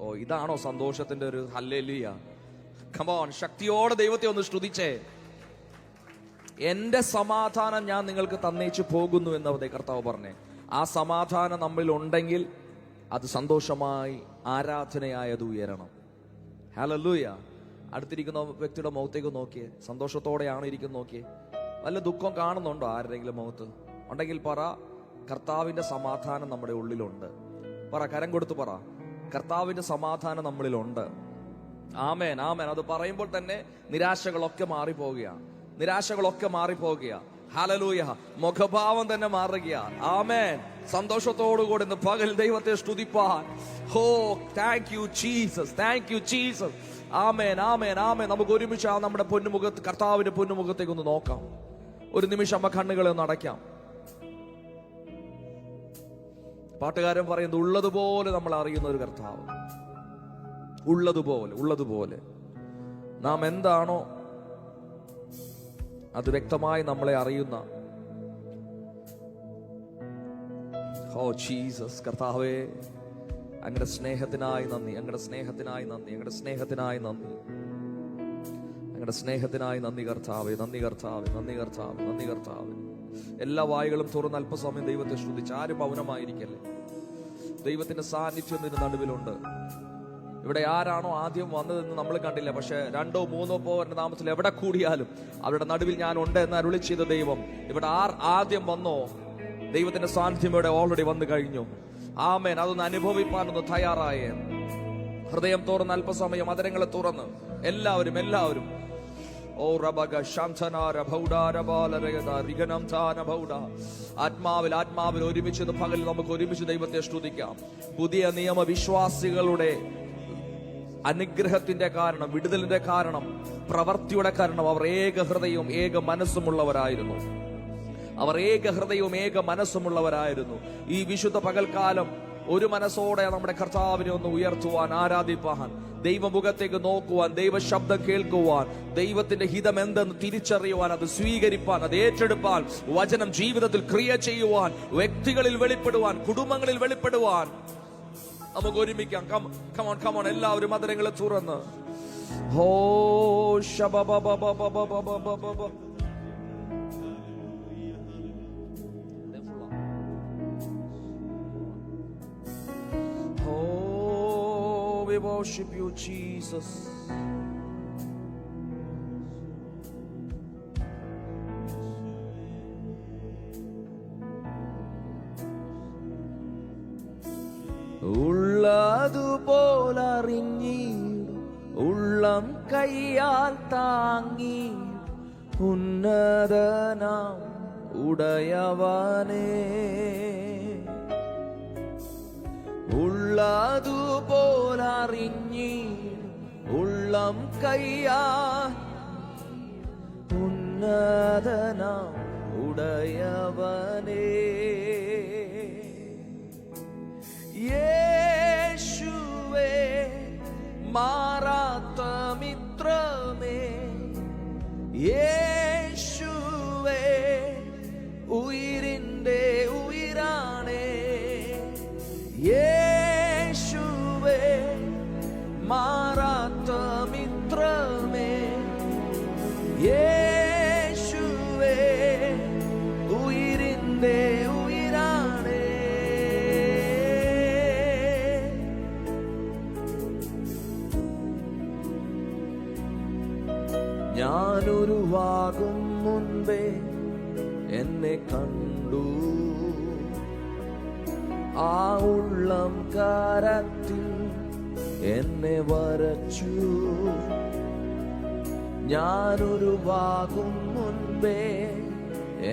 ഓ, ഇതാണോ സന്തോഷത്തിന്റെ ഒരു ഹല്ലേലൂയ? കമോൺ, ശക്തിയോടെ ദൈവത്തെ ഒന്ന് സ്തുതിച്ചേ. എന്റെ സമാധാനം ഞാൻ നിങ്ങൾക്ക് തന്നേച്ചു പോകുന്നു എന്നവരെ കർത്താവ് പറഞ്ഞേ. ആ സമാധാനം നമ്മളിൽ ഉണ്ടെങ്കിൽ അത് സന്തോഷമായി ആരാധനയായത് ഉയരണം. ഹല്ലേലൂയ. അടുത്തിരിക്കുന്ന വ്യക്തിയുടെ മുഖത്തേക്ക് നോക്കിയേ. സന്തോഷത്തോടെയാണ് ഇരിക്കുന്നത് നോക്കിയേ. വല്ല ദുഃഖം കാണുന്നുണ്ടോ ആരുടെങ്കിലും മുഖത്ത്? ഉണ്ടെങ്കിൽ പറ, കർത്താവിന്റെ സമാധാനം നമ്മുടെ ഉള്ളിലുണ്ട്. പറ, കരം കൊടുത്ത് പറ, കർത്താവിന്റെ സമാധാനം നമ്മളിലുണ്ട്. ആമേൻ, ആമേൻ. അത് പറയുമ്പോൾ തന്നെ നിരാശകളൊക്കെ മാറിപ്പോവുകയാണ്. നിരാശകളൊക്കെ മാറിപ്പോവുകയാണ്. ഹല്ലേലൂയ. മുഖഭാവം തന്നെ മാറുകയാണ്. ആമേൻ. സന്തോഷത്തോടുകൂടി ഇന്ന് പകൽ ദൈവത്തെ സ്തുതിപ്പാൻ. ഹോ, thank you Jesus, thank you Jesus. ആമേൻ, ആമേൻ, ആമേൻ. നമുക്ക് ഒരുമിച്ച് ആ നമ്മുടെ പൊന്നുമുഖത്ത്, കർത്താവിന്റെ പൊന്നുമുഖത്തേക്ക് ഒന്ന് നോക്കാം. ഒരു നിമിഷം ആ കണ്ണുകളെ ഒന്ന് അടയ്ക്കാം. പാട്ടുകാരൻ പറയുന്നത് ഉള്ളതുപോലെ നമ്മൾ അറിയുന്ന ഒരു കർത്താവ്. ഉള്ളതുപോലെ, ഉള്ളതുപോലെ നാം എന്താണോ അത് വ്യക്തമായി നമ്മളെ അറിയുന്ന ഓ ജീസസ്. കർത്താവേ, അങ്ങയുടെ സ്നേഹത്തിനായി നന്ദി, അങ്ങയുടെ സ്നേഹത്തിനായി നന്ദി, അങ്ങയുടെ സ്നേഹത്തിനായി നന്ദി, അങ്ങയുടെ സ്നേഹത്തിനായി നന്ദി കർത്താവേ, നന്ദി കർത്താവേ, നന്ദി കർത്താവേ, നന്ദി കർത്താവേ. എല്ലാ വായുകളും തുറന്ന് അല്പസമയം ദൈവത്തെ സ്തുതിച്ച് ആരും മൗനമായിരിക്കല്ലേ. ദൈവത്തിന്റെ സാന്നിധ്യം ഇതിന് നടുവിലുണ്ട്. ഇവിടെ ആരാണോ ആദ്യം വന്നതെന്ന് നമ്മൾ കണ്ടില്ല, പക്ഷെ 2 or 3 പേരുടെ നാമത്തിൽ എവിടെ കൂടിയാലും അവരുടെ നടുവിൽ ഞാൻ ഉണ്ട് എന്ന് അരുളി ചെയ്ത ദൈവം ഇവിടെ ആദ്യം വന്നോ, ദൈവത്തിന്റെ സാന്നിധ്യം ഇവിടെ ഓൾറെഡി വന്നു കഴിഞ്ഞു. ആമേൻ. അതൊന്ന് അനുഭവിപ്പാനൊന്ന് തയ്യാറായേ. ഹൃദയം തുറന്ന് അല്പസമയം അതരങ്ങളെ തുറന്ന് എല്ലാവരും എല്ലാവരും ഓ റബഗ ശാന്തനാര ഭൗഡാരബാലരഗദ റിഗനം താന ഭൗഡ. ആത്മാവിൽ ഒരുമിച്ച് പകൽ നമുക്ക് ഒരുമിച്ച് ദൈവത്തെ സ്തുതിക്കാം. പുതിയ നിയമ വിശ്വാസികളുടെ അനുഗ്രഹത്തിന്റെ കാരണം, വിടുതലിന്റെ കാരണം, പ്രവൃത്തിയുടെ കാരണം അവർ ഏക ഹൃദയവും ഏക മനസ്സുമുള്ളവരായിരുന്നു. അവർ ഏക ഹൃദയവും ഏക മനസ്സുമുള്ളവരായിരുന്നു. ഈ വിശുദ്ധ പകൽക്കാലം ഒരു മനസ്സോടെ നമ്മുടെ കർത്താവിനെ ഒന്ന് ഉയർത്തുവാൻ, ആരാധിപ്പാൻ, ദൈവമുഖത്തേക്ക് നോക്കുവാൻ, ദൈവ ശബ്ദം കേൾക്കുവാൻ, ദൈവത്തിന്റെ ഹിതം എന്തെന്ന് തിരിച്ചറിയുവാൻ, അത് സ്വീകരിപ്പാൻ, അത് ഏറ്റെടുപ്പാൻ, വചനം ജീവിതത്തിൽ ക്രിയ ചെയ്യുവാൻ, വ്യക്തികളിൽ വെളിപ്പെടുവാൻ, കുടുംബങ്ങളിൽ വെളിപ്പെടുവാൻ നമുക്ക് ഒരുമിക്കാം. കമോൺ കമോൺ, എല്ലാവരും മധുരങ്ങളെ തുറന്ന് ഹോ ശബബബബബബബബബബ. We worship you, Jesus. ഉള്ളതുപോലറിഞ്ഞിടും ഉള്ളം കയ്യാൽ താങ്ങി ഉന്നതനാം ഉടയവനേ. ഉള്ളതുപോലറിഞ്ഞിടും ഉള്ളം കയ്യാൽ ഉന്നതനാം ഉടയവനേ. യേശുവേ മാറാത്ത മിത്രമേ, യേശുവേ ഉയിരിന്റെ ഉയിരാണേ, യേശുവേ മാറാത്ത മിത്രമേ, യേശുവേ ഉയിരിന്റെ ഉയിരാണേ. ഞാനൊരുവാകും മുൻപേ എന്നെ കണ്ടു, ആ ഉള്ളം കരത്തിൽ എന്നെ വരച്ചു. ഞാനൊരുവാകും മുൻപേ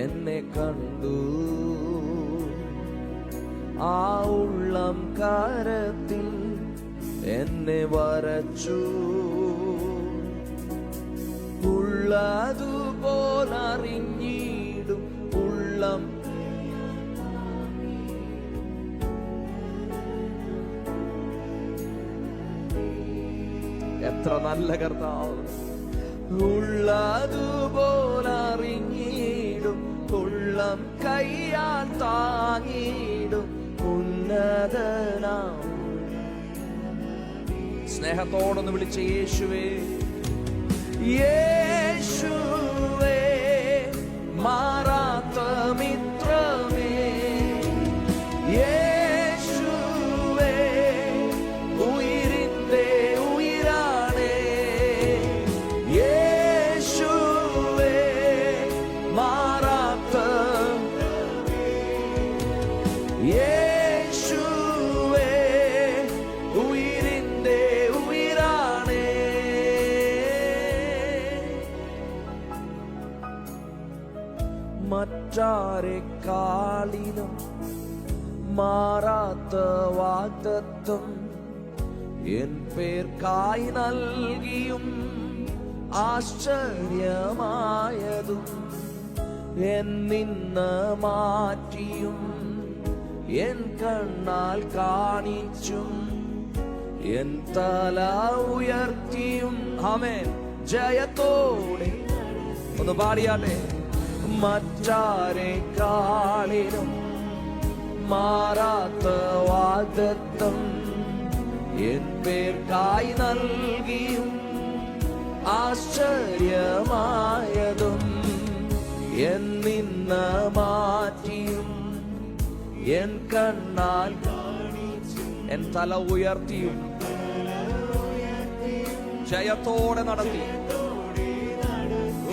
എന്നെ കണ്ടു, ആ ഉള്ളം കരത്തിൽ എന്നെ വരച്ചു. ഉള്ളതുപോലറിഞ്ഞിടും ഉള്ളം എത്ര നല്ല കർത്താവ്. ഉള്ളതുപോലറിഞ്ഞിടും ഉള്ളം കയ്യാൽ താങ്ങിടും ഉന്നതനാം സ്നേഹത്തോടൊന്ന് വിളിച്ച യേശുവേ, യേശുവേ, മാറാത്ത മിത്രമേ, യേശുവേ, ഉയിരിന്റെ ഉയിരാണേ, യേശുവേ, മാറാത്ത, യേശുവേ, ഉയിരിന്റെ ഉയിരാണേ. മറ്റാരെക്കാളിലും മാറാത്ത വാഗ്ദത്തം എൻ പേർക്കായി നൽകിയും ആശ്ചര്യമായതും എന്നിന്ന് മാറ്റിയും എൻ കണ്ണാൽ കാണിച്ചും എൻ തല ഉയർത്തിയും ആമേൻ ജയത്തോടെ ഒന്ന് പാടിയാട്ടെ. മറ്റാരെക്കാളിലും മാറാത്ത വാഗ്ദത്തം എൻ പേർക്കായി നൽകിയും ആശ്ചര്യമായതും എന്നിന്ന് മാറ്റിയും എൻ കണ്ണാൽ എൻ തല ഉയർത്തിയും ജയത്തോടെ നടത്തി.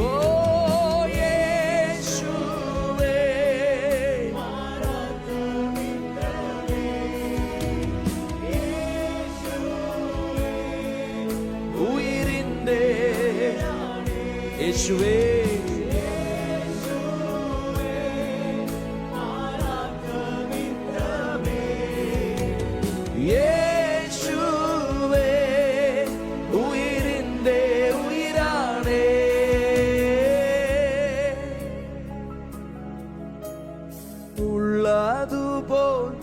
ഓ യേശുവേ, ഉയിരിന്റെ യേശുവേ, യേശുവേ, ഉയിരിന്റെ ഉയിരാണേ. ഉള്ളതുപോൽ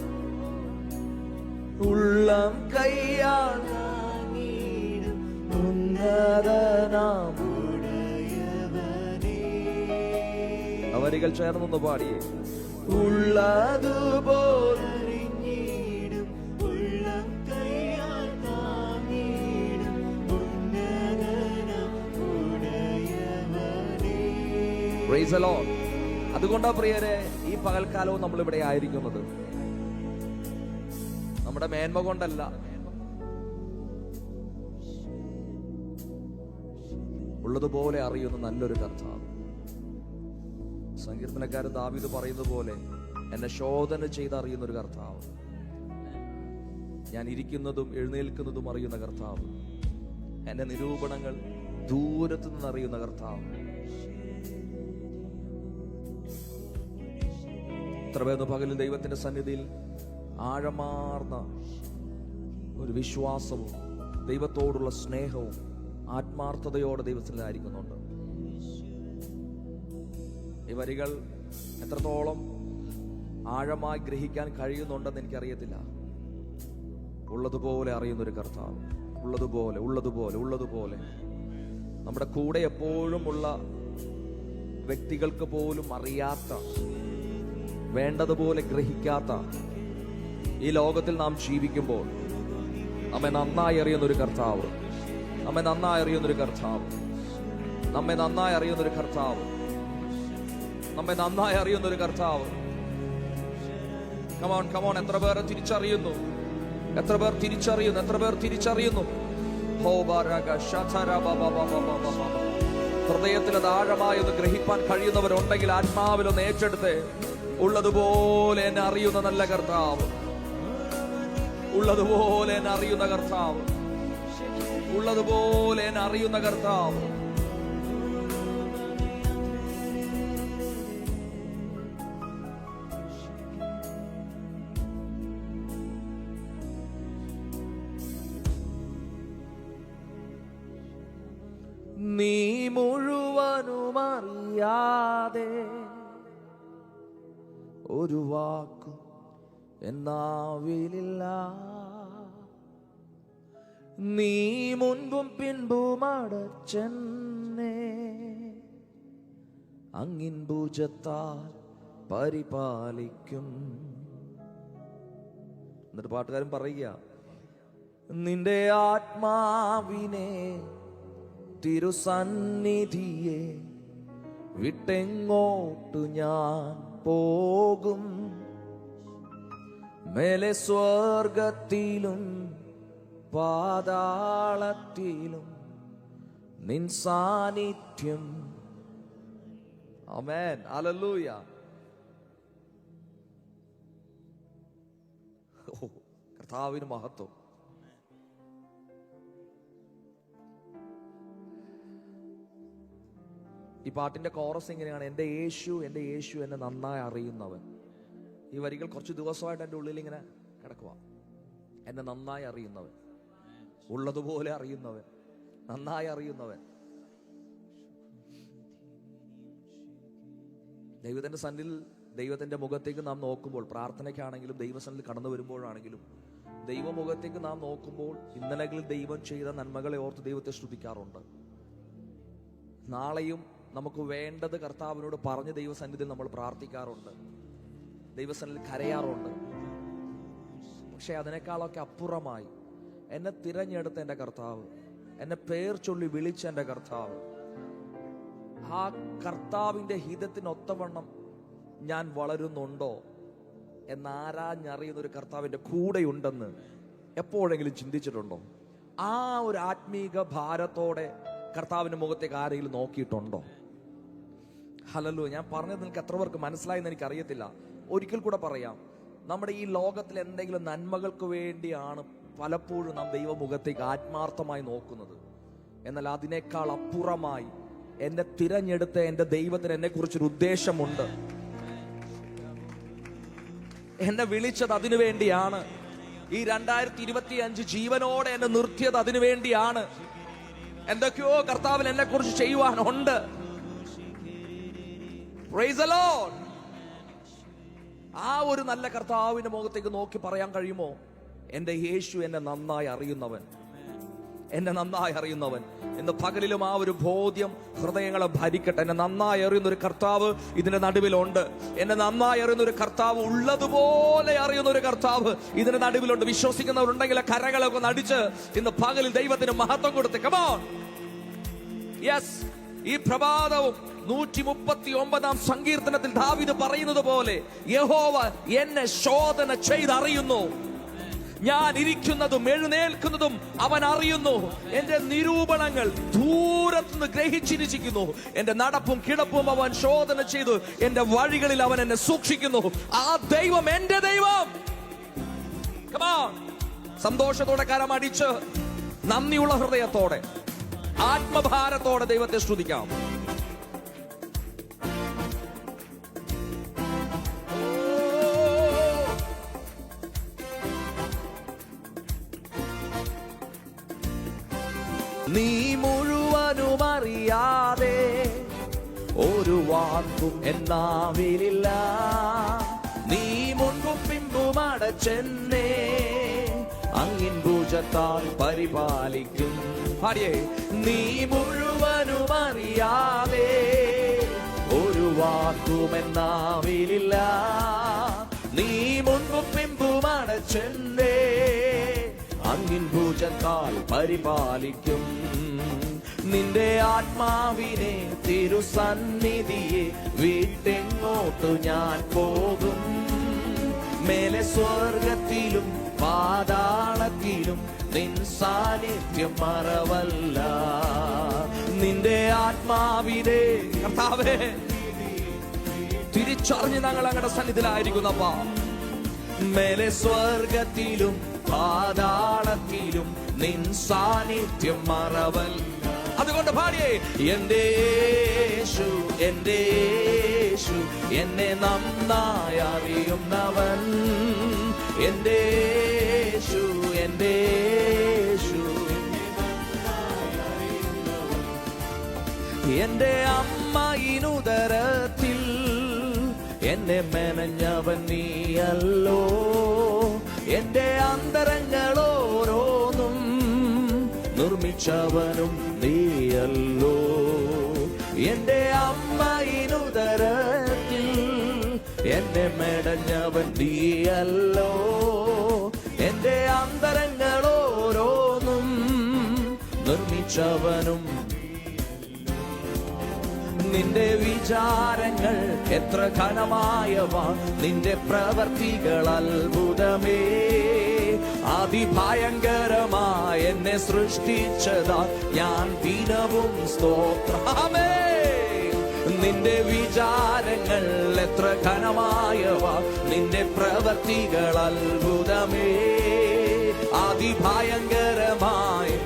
ഉള്ളം കയ്യാൽ ഉന്നതനാം അവരികൾ ചേർന്നൊന്ന് പാടിയേ. ഉള്ളതുപോൽ Praise the Lord. അതുകൊണ്ടാ പ്രിയരെ ഈ പകൽക്കാലവും നമ്മൾ ഇവിടെ ആയിരിക്കുന്നത്. നമ്മുടെ മേന്മ കൊണ്ടല്ല, ഉള്ളതുപോലെ അറിയുന്ന നല്ലൊരു കർത്താവ്. സങ്കീർത്തനക്കാരൻ ദാവീദ് പറയുന്നത് പോലെ എന്നെ ശോധന ചെയ്ത് അറിയുന്ന ഒരു കർത്താവ്, ഞാൻ ഇരിക്കുന്നതും എഴുന്നേൽക്കുന്നതും അറിയുന്ന കർത്താവ്, എന്റെ നിരൂപണങ്ങൾ ദൂരത്തു നിന്ന് അറിയുന്ന കർത്താവ്. ഇത്ര പേർന്ന് പകലിൽ ദൈവത്തിന്റെ സന്നിധിയിൽ ആഴമാർന്ന ഒരു വിശ്വാസവും ദൈവത്തോടുള്ള സ്നേഹവും ആത്മാർത്ഥതയോടെ ദൈവത്തിലായിരിക്കുന്നുണ്ട്. ഈ വരികൾ എത്രത്തോളം ആഴമായി ഗ്രഹിക്കാൻ കഴിയുന്നുണ്ടെന്ന് എനിക്കറിയത്തില്ല. ഉള്ളതുപോലെ അറിയുന്നൊരു കർത്താവ്, ഉള്ളതുപോലെ ഉള്ളതുപോലെ ഉള്ളതുപോലെ നമ്മുടെ കൂടെ എപ്പോഴും ഉള്ള വ്യക്തികൾക്ക് പോലും അറിയാത്ത, വേണ്ടതുപോലെ ഗ്രഹിക്കാത്ത ഈ ലോകത്തിൽ നാം ജീവിക്കുമ്പോൾ നമ്മെ നന്നായി അറിയുന്നൊരു കർത്താവ്, നമ്മെ നന്നായി അറിയുന്നൊരു കർത്താവ്, നമ്മെ നന്നായി അറിയുന്നൊരു കർത്താവ്, നമ്മെ നന്നായി അറിയുന്നൊരു കർത്താവ്. കമോൺ കമോൺ, എത്ര പേർ തിരിച്ചറിയുന്നു, എത്ര പേർ തിരിച്ചറിയുന്നു, എത്ര പേർ തിരിച്ചറിയുന്നു. ഹൃദയത്തിൽ അത് ആഴമായി ഒന്ന് ഗ്രഹിപ്പാൻ കഴിയുന്നവരുണ്ടെങ്കിൽ ആത്മാവിലൊന്ന് ഏറ്റെടുത്ത്, ഉള്ളതുപോലെ എന്നെ അറിയുന്ന നല്ല കർത്താവ്, ഉള്ളതുപോലെ എന്നെ അറിയുന്ന കർത്താവ്, ഉള്ളതുപോലെ എന്നെ അറിയുന്ന കർത്താവ്. നീ മുഴുവനും അറിയാതെ ഒരു വാക്കു എന്നാവിലില്ല. നീ മുൻപും പിൻപും അടച്ചെന്നെ അങ്ങിൻ ഭുജത്താൽ പരിപാലിക്കും. എന്നിട്ട് പാട്ടുകാരൻ പറയുക, നിന്റെ ആത്മാവിനെ തിരുസന്നിധിയെ വിട്ടെങ്ങോട്ടു ഞാൻ പോകും. മേലെ സ്വർഗത്തിലും പാതാളത്തിലും നിൻ സാന്നിധ്യം. ആമേൻ, ഹല്ലേലൂയ. കർത്താവിന് മഹത്വം. ഈ പാട്ടിന്റെ കോറസ് ഇങ്ങനെയാണ്: എൻ്റെ യേശു എന്നെ നന്നായി അറിയുന്നവൻ. ഈ വരികൾ കുറച്ച് ദിവസമായിട്ട് എൻ്റെ ഉള്ളിൽ ഇങ്ങനെ കിടക്കുക. എന്നെ നന്നായി അറിയുന്നവൻ, ഉള്ളതുപോലെ അറിയുന്നവൻ, നന്നായി അറിയുന്നവൻ. ദൈവത്തിന്റെ സന്നിധിയിൽ, ദൈവത്തിന്റെ മുഖത്തേക്ക് നാം നോക്കുമ്പോൾ, പ്രാർത്ഥനയ്ക്കാണെങ്കിലും ദൈവസന്നിധിയിൽ കടന്നു വരുമ്പോഴാണെങ്കിലും ദൈവമുഖത്തേക്ക് നാം നോക്കുമ്പോൾ ഇന്നലകളിൽ ദൈവം ചെയ്ത നന്മകളെ ഓർത്ത് ദൈവത്തെ സ്തുതിക്കാറുണ്ട്. നാളെയും നമുക്ക് വേണ്ടത് കർത്താവിനോട് പറഞ്ഞ് ദൈവസന്നിധിയിൽ നമ്മൾ പ്രാർത്ഥിക്കാറുണ്ട്, ദൈവസന്നിധിയിൽ കരയാറുണ്ട്. പക്ഷെ അതിനേക്കാളൊക്കെ അപ്പുറമായി എന്നെ തിരഞ്ഞെടുത്ത എൻ്റെ കർത്താവ്, എന്നെ പേർ ചൊല്ലി വിളിച്ച എൻ്റെ കർത്താവ്, ആ കർത്താവിൻ്റെ ഹിതത്തിനൊത്തവണ്ണം ഞാൻ വളരുന്നുണ്ടോ എന്നാരാഞ്ഞറിയുന്ന ഒരു കർത്താവിൻ്റെ കൂടെയുണ്ടെന്ന് എപ്പോഴെങ്കിലും ചിന്തിച്ചിട്ടുണ്ടോ? ആ ഒരു ആത്മീക ഭാരത്തോടെ കർത്താവിൻ്റെ മുഖത്തേക്ക് ആരെങ്കിലും നോക്കിയിട്ടുണ്ടോ? ഹല്ലേലൂയ. ഞാൻ പറഞ്ഞത് നിങ്ങൾക്ക് എത്ര പേർക്ക് മനസ്സിലായെന്ന് എനിക്കറിയത്തില്ല. ഒരിക്കൽ കൂടെ പറയാം. നമ്മുടെ ഈ ലോകത്തിൽ എന്തെങ്കിലും നന്മകൾക്ക് വേണ്ടിയാണ് പലപ്പോഴും നാം ദൈവമുഖത്തേക്ക് ആത്മാർത്ഥമായി നോക്കുന്നത്. എന്നാൽ അതിനേക്കാൾ അപ്പുറമായി എന്നെ തിരഞ്ഞെടുത്ത എൻ്റെ ദൈവത്തിന് എന്നെ കുറിച്ചൊരു ഉദ്ദേശമുണ്ട്. എന്നെ വിളിച്ചത് അതിനു വേണ്ടിയാണ്. ഈ 2025 ജീവനോടെ എന്നെ നിർത്തിയത് അതിനു വേണ്ടിയാണ്. എന്തൊക്കെയോ കർത്താവിൽ എന്നെ കുറിച്ച് ചെയ്യുവാനുണ്ട്. Praise the Lord. ആ ഒരു നല്ല കർത്താവിന്റെ മുഖത്തേക്ക് നോക്കി പറയാൻ കഴിയുമോ? എൻ്റെ യേശു എന്നെ നന്നായി അറിയുന്നവൻ, എന്നെ നന്നായി അറിയുന്നവൻ. ഇന്ന് പകലിലും ആ ഒരു ബോധ്യം ഹൃദയങ്ങളെ ഭരിക്കട്ടെ. എന്നെ നന്നായി അറിയുന്ന ഒരു കർത്താവ് ഇതിന്റെ നടുവിലുണ്ട്. എന്നെ നന്നായി അറിയുന്ന ഒരു കർത്താവ്, ഉള്ളതുപോലെ അറിയുന്ന ഒരു കർത്താവ് ഇതിന്റെ നടുവിലുണ്ട്. വിശ്വസിക്കുന്നവരുണ്ടെങ്കിൽ കരകളൊക്കെ നടിച്ച് ഇന്ന് പകലിൽ ദൈവത്തിന് മഹത്വം കൊടുത്ത് come on. യെസ്, ഈ പ്രഭാതവും 139 സങ്കീർത്തനത്തിൽ ദാവീദ് പറയുന്നത് പോലെ യഹോവ എന്നെ ശോധന ചെയ്തറിയുന്നു. ഞാൻ ഇരിക്കുന്നതും എഴുന്നേൽക്കുന്നതും അവൻ അറിയുന്നു. എന്റെ നിരൂപണങ്ങൾ ദൂരത്തുനിന്ന് ഗ്രഹിച്ചിരിക്കുന്നു. എന്റെ നടപ്പും കിടപ്പും അവൻ ശോധന ചെയ്തു. എന്റെ വഴികളിൽ അവൻ എന്നെ സൂക്ഷിക്കുന്നു. ആ ദൈവം എന്റെ ദൈവം. Come on. സന്തോഷത്തോടെ കരമടിച്ച് നന്ദിയുള്ള ഹൃദയത്തോടെ ആത്മഭാരത്തോടെ ദൈവത്തെ സ്തുതിക്കാം. നീ മുഴുവനും അറിയാതെ ഒരു വാക്കും എന്നാവിലില്ല. നീ മുൻപും പിമ്പും അടച്ചെന്നെ അങ്ങിൻ ഭുജത്താൽ പരിപാലിക്കും. നീ മുഴുവനും അറിയാതെ ഒരു വാക്കും എന്നാവിലില്ല. നീ മുൻപും പിമ്പും അടച്ചെന്നെ അങ്ങിൻ ഭുജത്താൽ പരിപാലിക്കും. നിന്റെ ആത്മാവിനെ തിരുസന്നിധിയെ വിട്ടെങ്ങോട്ടു ഞാൻ പോകും. മേലെ സ്വർഗത്തിലും പാതാളത്തിലും നിൻ സാന്നിധ്യം മറവല്ല. നിന്റെ ആത്മാവിനെ കർത്താവേ തിരിച്ചറിഞ്ഞ് ഞങ്ങൾ അങ്ങയുടെ സന്നിധിയിലായിരിക്കുന്നപ്പാ. മേലെ സ്വർഗത്തിലും പാതാളത്തിലും നിൻ സാന്നിധ്യം മറവൽ. അതുകൊണ്ട് പാടിയേ, എന്റെ യേശു എന്റെ യേശു എന്നെ നന്നായി അറിയുന്നവൻ. എന്റെ യേശു എന്റെ യേശു എന്റെ അമ്മയിനുദരത്തിൽ എന്നെ മെനഞ്ഞവൻ നീയല്ലോ. എന്റെ അന്തരങ്ങളോരോന്നും നിർമ്മിച്ചവനും നീയല്ലോ. എന്റെ അമ്മയിനുദരത്തിൽ എന്നെ മെനഞ്ഞവൻ നീയല്ലോ. എന്റെ അന്തരങ്ങളോരോ നിർമ്മിച്ചവനും. നിന്റെ വിചാരങ്ങൾ എത്ര ഘനമായവ, നിന്റെ പ്രവർത്തികൾ അത്ഭുതമേ. അതിഭയങ്കരമായി എന്നെ സൃഷ്ടിച്ചതാ ഞാൻ ദിനവും സ്തോത്രമേ. നിന്റെ വിചാരങ്ങൾ എത്ര ഘനമായവ, നിന്റെ പ്രവർത്തികൾ അത്ഭുതമേ. അതിഭയങ്കരമായി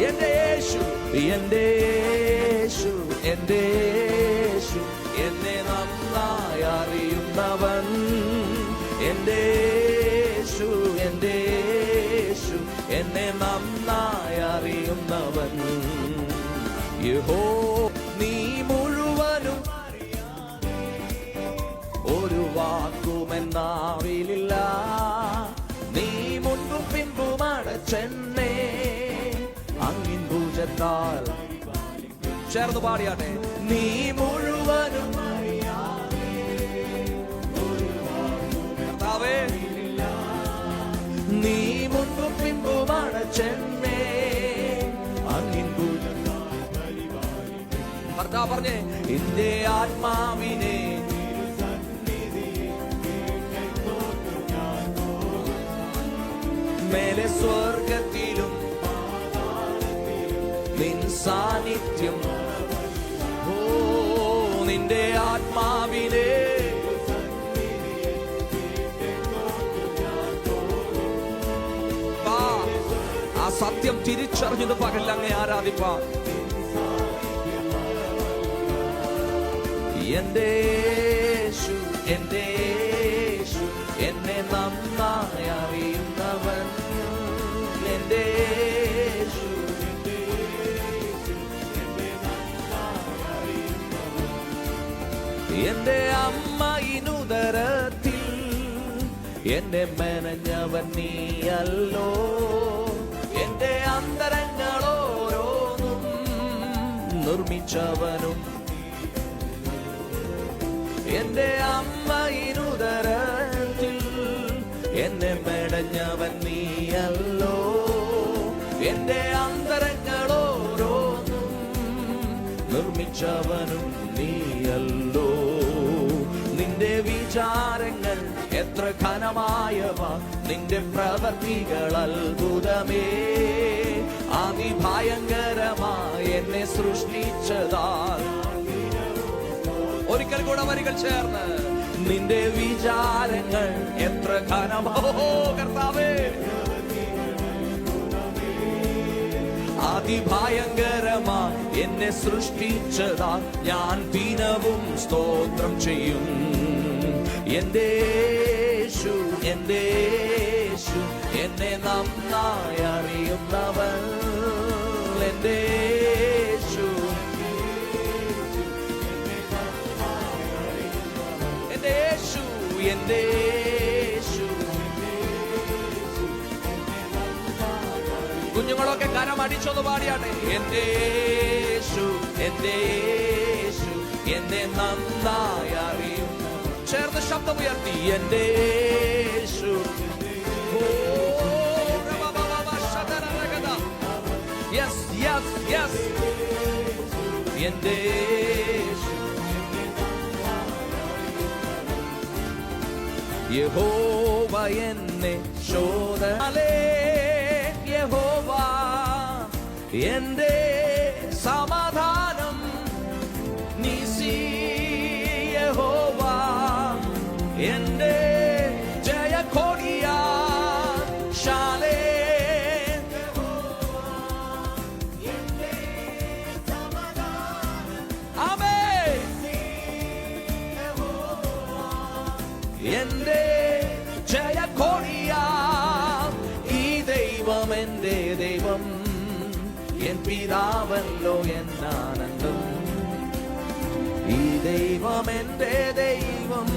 എന്റെ യേശു, എന്റെ യേശു, എന്റെ യേശു എന്നെ നന്നായി അറിയുന്നവൻ. എന്റെ യേശു, എന്റെ യേശു എന്നെ നന്നായി അറിയുന്നവൻ. യഹോ നീ മുഴുവനും ഒരു വാക്കുമെന്നാവിലില്ല. നീ മുൻപും പിൻപും അടച്ചെന്നെ അങ്ങിൻ ഭുജത്താൽ. ചേർന്ന് പാടിയാട്ടെ. നീ മുഴുവനും കർത്താവേ, നീ മുൻപും പിൻപും അടച്ചെന്നെ അങ്ങിൻ ഭുജത്താൽ. കർത്താവ് പറഞ്ഞേ, എന്റെ ആത്മാവിനെ മേലെ സ്വർഗത്തിലും നിൻ സാന്നിധ്യം. ഓ നിന്റെ ആത്മാവിനെ ആ സത്യം തിരിച്ചറിഞ്ഞത് പകൽ അങ്ങേ ആരാധിപ്പാൻ. എന്റെ യേശു, എന്റെ യേശു എന്നെ നന്നായി അറിയുന്നവൻ. എന്റെ യേശു, എന്റെ അമ്മയിനുദരത്തിൽ എന്നെ മെനഞ്ഞവൻ നീയല്ലോ. എന്റെ അന്തരങ്ങളോരോന്നും നിർമ്മിച്ചവനും. എന്റെ അമ്മയിനുദരത്തിൽ എന്നെ മെനഞ്ഞവൻ നീയല്ലോ. എന്റെ അന്തരങ്ങളോരോന്നും നിർമ്മിച്ചവനും നീയല്ലോ. നിന്റെ വിചാരങ്ങൾ എത്ര ഘനമായവ, നിന്റെ പ്രവർത്തികൾ അത്ഭുതമേ. അതിഭയങ്കരമായി എന്നെ സൃഷ്ടിച്ചതാൽ. ഒരിക്കൽ കൂടെ വരികൾ ചേർന്ന്. നിന്റെ വിചാരങ്ങൾ എത്ര ഘനമോ കർത്താവേ. അതിഭയങ്കരമായി എന്നെ സൃഷ്ടിച്ചതാ ഞാൻ ദിനവും സ്തോത്രം ചെയ്യും. എന്റെ യേശു, എന്റെ യേശു എന്നെ നന്നായി അറിയുന്നവൻ. എന്റെ യേശു, എന്റെ യേശു, എന്റെ യേശു. കുഞ്ഞുങ്ങളൊക്കെ കരമടിച്ചൊന്ന് പാടിയാട്ടെ. എന്റെ യേശു, എന്റെ യേശു എന്നെ നന്നായി അറിയും. ചേർന്ന് ശബ്ദമുയർത്തി. എന്റെ യേശു, യെസ് യെസ് യെസ്. എന്റെ യേശു, യഹോവ എന്നെ ശോധനേ. യഹോവ എന്റെ സമാധാനം. നിസി യഹോവ എന്റെ ജയകൊടിയാ. ശാലേ ആമേൻ. എന്റെ ജയകൊടിയാ. ഈ ദൈവം എന്റെ ദൈവം, എൻ പിതാവല്ലോ എന്നാനന്ദം. ഈ ദൈവം എന്റെ ദൈവം,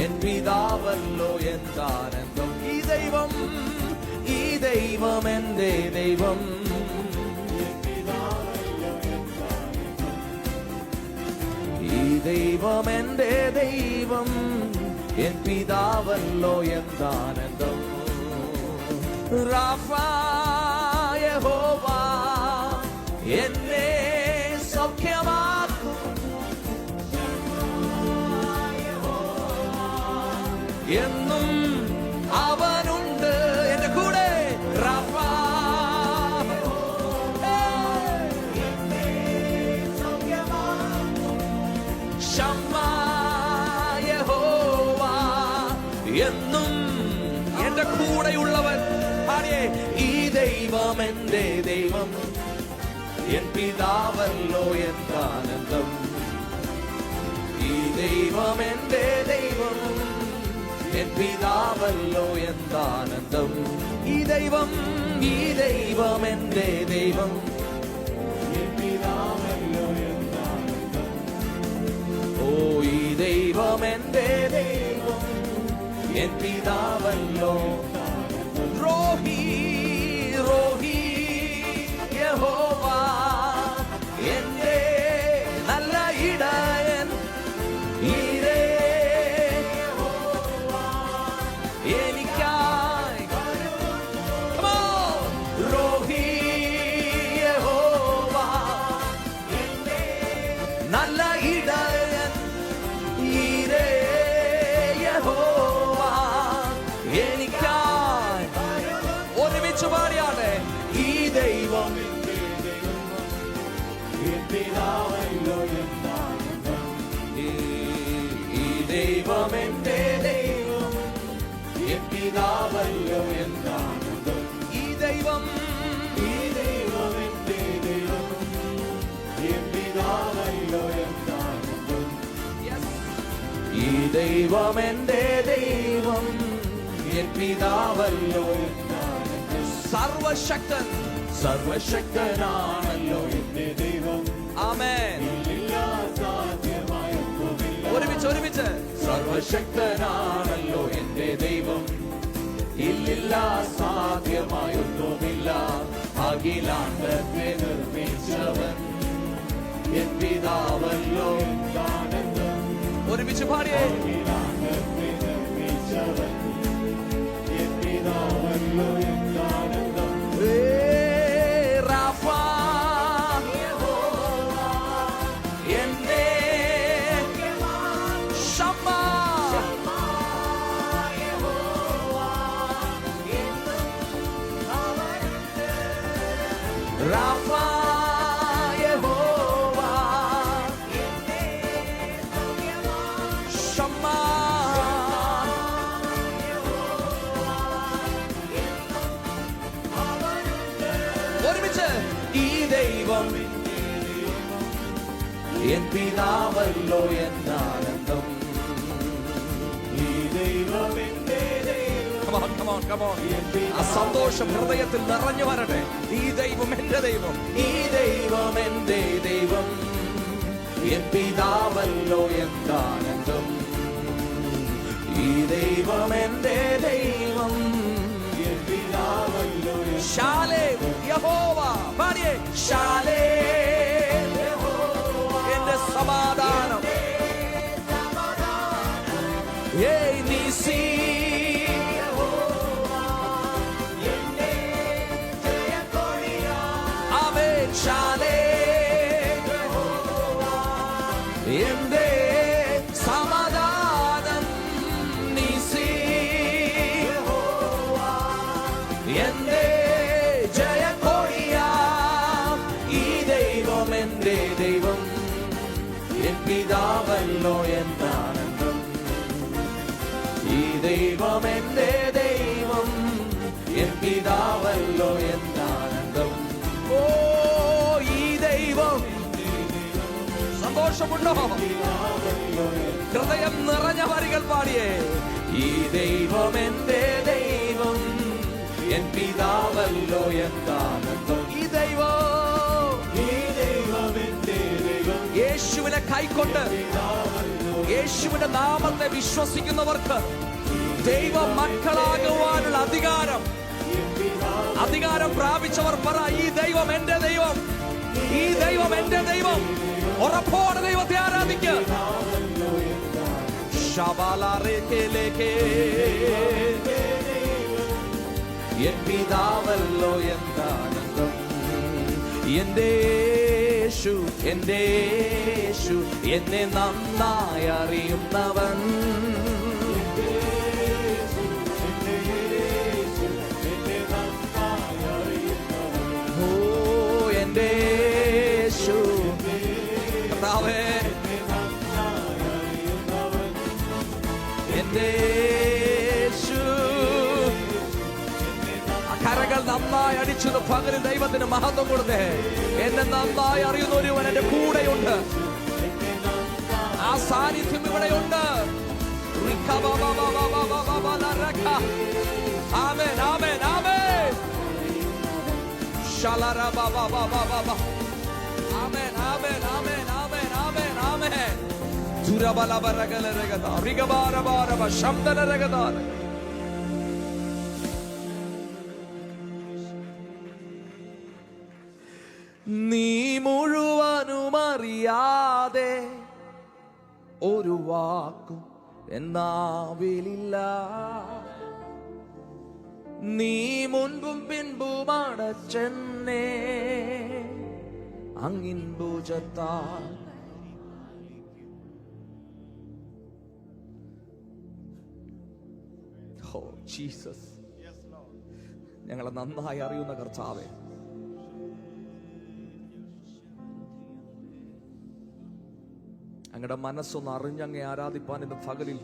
എൻ പിതാവല്ലോ എന്താനന്ദം. ഈ ദൈവം, ഈ ദൈവം എന്റെ ദൈവം, ഈ ദൈവം എന്റെ ദൈവം, എൻ പിതാവല്ലോ എന്താനന്ദം. റാഫ യഹോവ എന്നെ സൗഖ്യമാക്കും. എന്നും അവനുണ്ട് എന്റെ കൂടെ. റാഫ ശമ്മാ യഹോവ എന്നും എന്റെ കൂടെയുള്ളവൻ. ഈ ദൈവം എന്റെ ദൈവം, എൻ പിതാവല്ലോ എന്താനന്ദം. ഈ ദൈവം എന്റെ ദൈവം, എൻ പിതാവല്ലോ എന്താനന്ദം. ഈ ദൈവം എന്റെ ദൈവം, എൻ പിതാവല്ലോ എന്താനന്ദം. ഓ ഈ ദൈവം എന്റെ ദൈവം, എൻ പിതാവല്ലോ. റോഹി റോഹി യഹോവ എന്റെ നല്ല ഇടയൻ. എനിക്കായി റോഹി യഹോവ എന്റെ നല്ല ഇടയൻ. യഹോവ എനിക്കായി. ഒരുമിച്ച് പാടിയാട്ടെ. ഈ ദൈവം ഈ ദൈവം എന്റെ ദൈവം, എൻ പിതാവല്ലോ എന്താനന്ദം. ഈ ദൈവം എന്റെ ദൈവം, എൻ പിതാവല്ലോ എന്താനന്ദം. ഈ ദൈവം എന്റെ ദൈവം, എൻ പിതാവല്ലോ. സർവശക്തൻ സർവശക്തനാണല്ലോ എന്റെ ദൈവം. ആമേൻ. ഒരുമിച്ച് സർവശക്തനാണല്ലോ എന്റെ ദൈവം. ഇല്ലില്ല സാധ്യമായൊന്നുമില്ല. അഖിലാണ്ടത്തെ നിർമ്മിച്ചവൻ എൻ പിതാവല്ലോ എന്താനന്ദം. ഒരുമിച്ച് പാടിയേ. അഖിലാണ്ടത്തെ നിർമ്മിച്ചവൻ എൻ പിതാവല്ലോ എന്താനന്ദം. റാഫ എന്റെ ശമ്മാ റാഫ യഹോവ ശമ്മാ. ഒരുമിച്ച്. ഈ ദൈവം എൻ പിതാവല്ലോ എന്നാനന്ദം. ഈ ദൈവം എന്റെ ദൈവം. ആ സന്തോഷം ഹൃദയത്തിൽ നിറഞ്ഞു വരട്ടെ. ഈ ദൈവം എന്റെ ദൈവം, ഈ ദൈവം എന്റെ ദൈവം, എൻ പിതാവല്ലോ എന്താനന്ദം. ഈ ദൈവം എന്റെ ദൈവം, എൻ പിതാവല്ലോ. ശാലേം യഹോവ പാടിയേ. ശാലേം എന്റെ സമാധാനം. ഏയ് നീസി എന്റെ സമാധാനം. നീസി എന്റെ ജയകൊടിയാ. ഈ ദൈവം എന്റെ ദൈവം, എൻ പിതാവല്ലോ എന്താനന്ദം. ഈ ദൈവം എന്റെ ദൈവം, എൻ പിതാവല്ലോ എന്താനന്ദം. ഓ ഈ ദൈവം. സന്തോഷമുണ്ടോ? ഹൃദയം നിറഞ്ഞ വരികൾ പാടിയേ. ഈ ദൈവം എന്റെ ദൈവം, എൻ പിതാവല്ലോ എന്താനന്ദം. ഈ ദൈവം എന്റെ ദൈവം. യേശുവിനെ കൈക്കൊണ്ട് യേശുവിന്റെ നാമത്തെ വിശ്വസിക്കുന്നവർക്ക് ദൈവ മക്കളാകുവാനുള്ള അധികാരം പ്രാപിച്ചവർ പറ. ഈ ദൈവം എന്റെ ദൈവം, ഈ ദൈവം എന്റെ ദൈവം. ഉറപ്പോടെ ദൈവത്തെ ആരാധിക്കുക. എൻ പിതാവല്ലോ എന്താനന്ദം. എന്റെ യേശു, എന്റെ യേശു, എന്നെ നന്നായി അറിയുന്നവൻ. ഓ എന്റെ യേശു കർത്താവേ, എന്റെ യേശു. കരകൾ നന്നായി അടിച്ചത് പകരം ദൈവത്തിന് മഹത്വം കൊടുത്തേ. എന്നെ നന്നായി അറിയുന്ന ഒരുവൻ എന്റെ കൂടെയുണ്ട്. ആ സാന്നിധ്യം ഇവിടെയുണ്ട്. ആമേൻ, ആമേൻ, ആമേൻ. ആമേൻ, ആമേൻ, ആമേൻ, ആമേൻ, ആമേൻ, ആമേൻ. നീ മുഴുവനും അറിയാതെ ഒരു വാക്കും എന്നാവിലില്ല. നീ മുൻപും പിൻപും അടച്ചെന്നെ അങ്ങിൻ ഭുജത്താൽ. ഓ ജീസസ്, ഞങ്ങളെ നന്നായി അറിയുന്ന കർത്താവേ, അങ്ങയുടെ മനസ്സൊന്ന് അറിഞ്ഞങ്ങെ ആരാധിപ്പാൻ ഇന്ന് പകലിൽ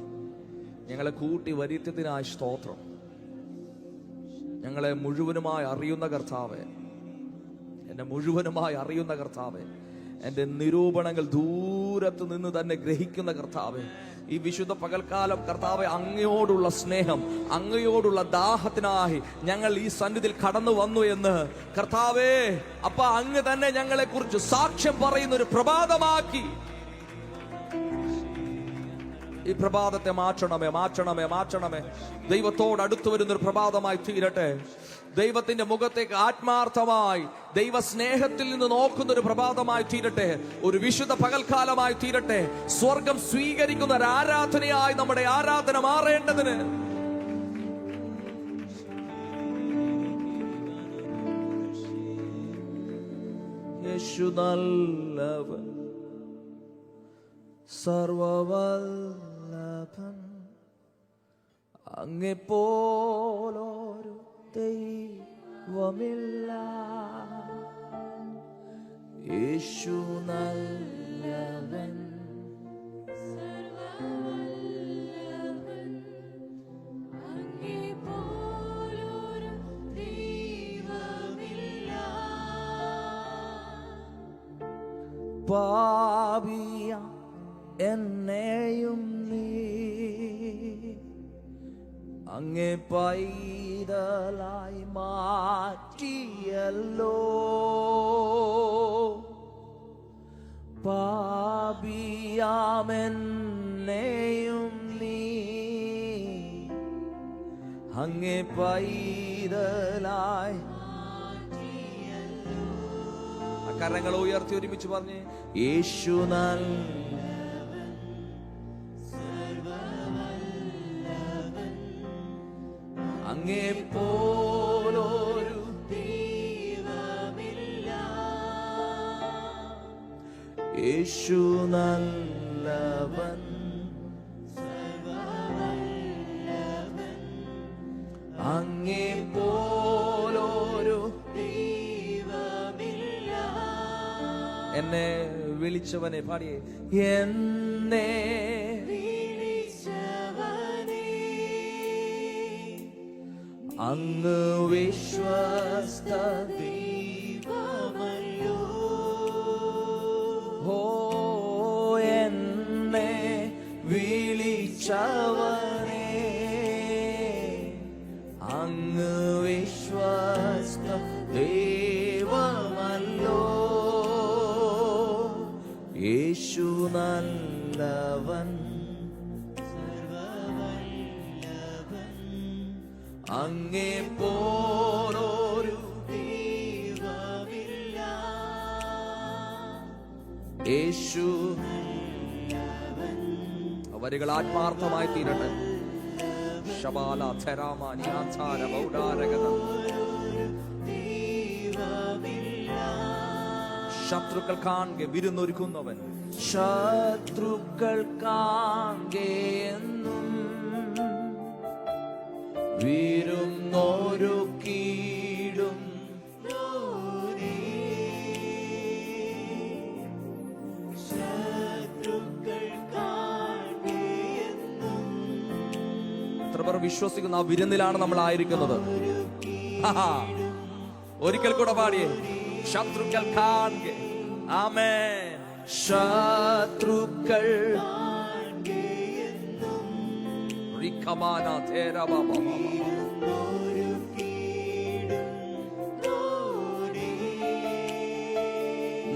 ഞങ്ങളെ കൂട്ടി വരുത്തിയതിനായി സ്തോത്രം. ഞങ്ങളെ മുഴുവനുമായി അറിയുന്ന കർത്താവേ, എന്നെ മുഴുവനുമായി അറിയുന്ന കർത്താവേ, എൻ്റെ നിരൂപണങ്ങൾ ദൂരത്ത് നിന്ന് തന്നെ ഗ്രഹിക്കുന്ന കർത്താവേ, ഈ വിശുദ്ധ പകൽക്കാലം കർത്താവെ, അങ്ങയോടുള്ള സ്നേഹം, അങ്ങയോടുള്ള ദാഹത്തിനായി ഞങ്ങൾ ഈ സന്നിധിയിൽ കടന്നു വന്നു എന്ന് കർത്താവേ, അപ്പ അങ്ങ് തന്നെ ഞങ്ങളെ കുറിച്ച് സാക്ഷ്യം പറയുന്ന ഒരു പ്രഭാതമാക്കി ഈ പ്രഭാതത്തെ മാറ്റണമേ, മാറ്റണമേ, മാറ്റണമേ. ദൈവത്തോട് അടുത്തു വരുന്നൊരു പ്രഭാതമായി തീരട്ടെ. ദൈവത്തിന്റെ മുഖത്തേക്ക് ആത്മാർത്ഥമായി ദൈവ സ്നേഹത്തിൽ നിന്ന് നോക്കുന്ന ഒരു പ്രഭാതമായി തീരട്ടെ. ഒരു വിശുദ്ധ പകൽക്കാലമായി തീരട്ടെ. സ്വർഗം സ്വീകരിക്കുന്ന ഒരു ആരാധനയായി നമ്മുടെ ആരാധന മാറേണ്ടതിന് യേശു നല്ലവൻ, സർവവല്ലഭൻ, അങ്ങെപ്പോലൊരു ദൈവമില്ല. യേശു നല്ലവൻ, സർവവല്ലഭൻ, അങ്ങെപ്പോലൊരു ദൈവമില്ല. പാപിയ എന്നെയും നീ അങ്ങേ പൈതലായി മാറ്റിയല്ലോ. പാപിയാമെന്നെയും നീ അങ്ങേ പൈതലായി. കരങ്ങൾ ഉയർത്തി ഒരുമിച്ച് പറഞ്ഞ് യേശു നല്ലവൻ, സർവവല്ലഭൻ, അങ്ങെപ്പോലൊരു ദൈവമില്ല. യേശു നല്ലവൻ, സർവവല്ലഭൻ, അങ്ങെപ്പോലൊരു ദൈവമില്ല. എന്നെ വിളിച്ചവനെ പാടിയേ. എന്നെ വിളിച്ചവനേ, അങ്ങ് വിശ്വസ്ത ദൈവമല്ലോ. ഓ എന്നെ വിളിച്ചവനെ അങ്ങ് വിശ്വസ്ത ദൈവമല്ലോ. യേശു നല്ലവൻ, സർവവല്ലഭൻ, അങ്ങെപ്പോലൊരു ദൈവമില്ല. യേശു. വരികൾ ആത്മാർത്ഥമായി തീരട്ടെ. ശബാല തെരാമാനി ആചാര ബൗഡാരഗത. ശത്രുക്കൾ കാണെ വിരുന്നൊരുക്കുന്നവൻ, ശത്രുക്കൾ കാണെ എന്നും വിരുന്നൊരുക്കിയിടും. എത്ര പേർ വിശ്വസിക്കുന്ന ആ വിരുന്നിലാണ് നമ്മൾ ആയിരിക്കുന്നത്? ഒരിക്കൽ കൂടെ പാടിയേ, ശത്രുക്കൾ കാണെ. ആമേൻ. ശത്രുക്കൾ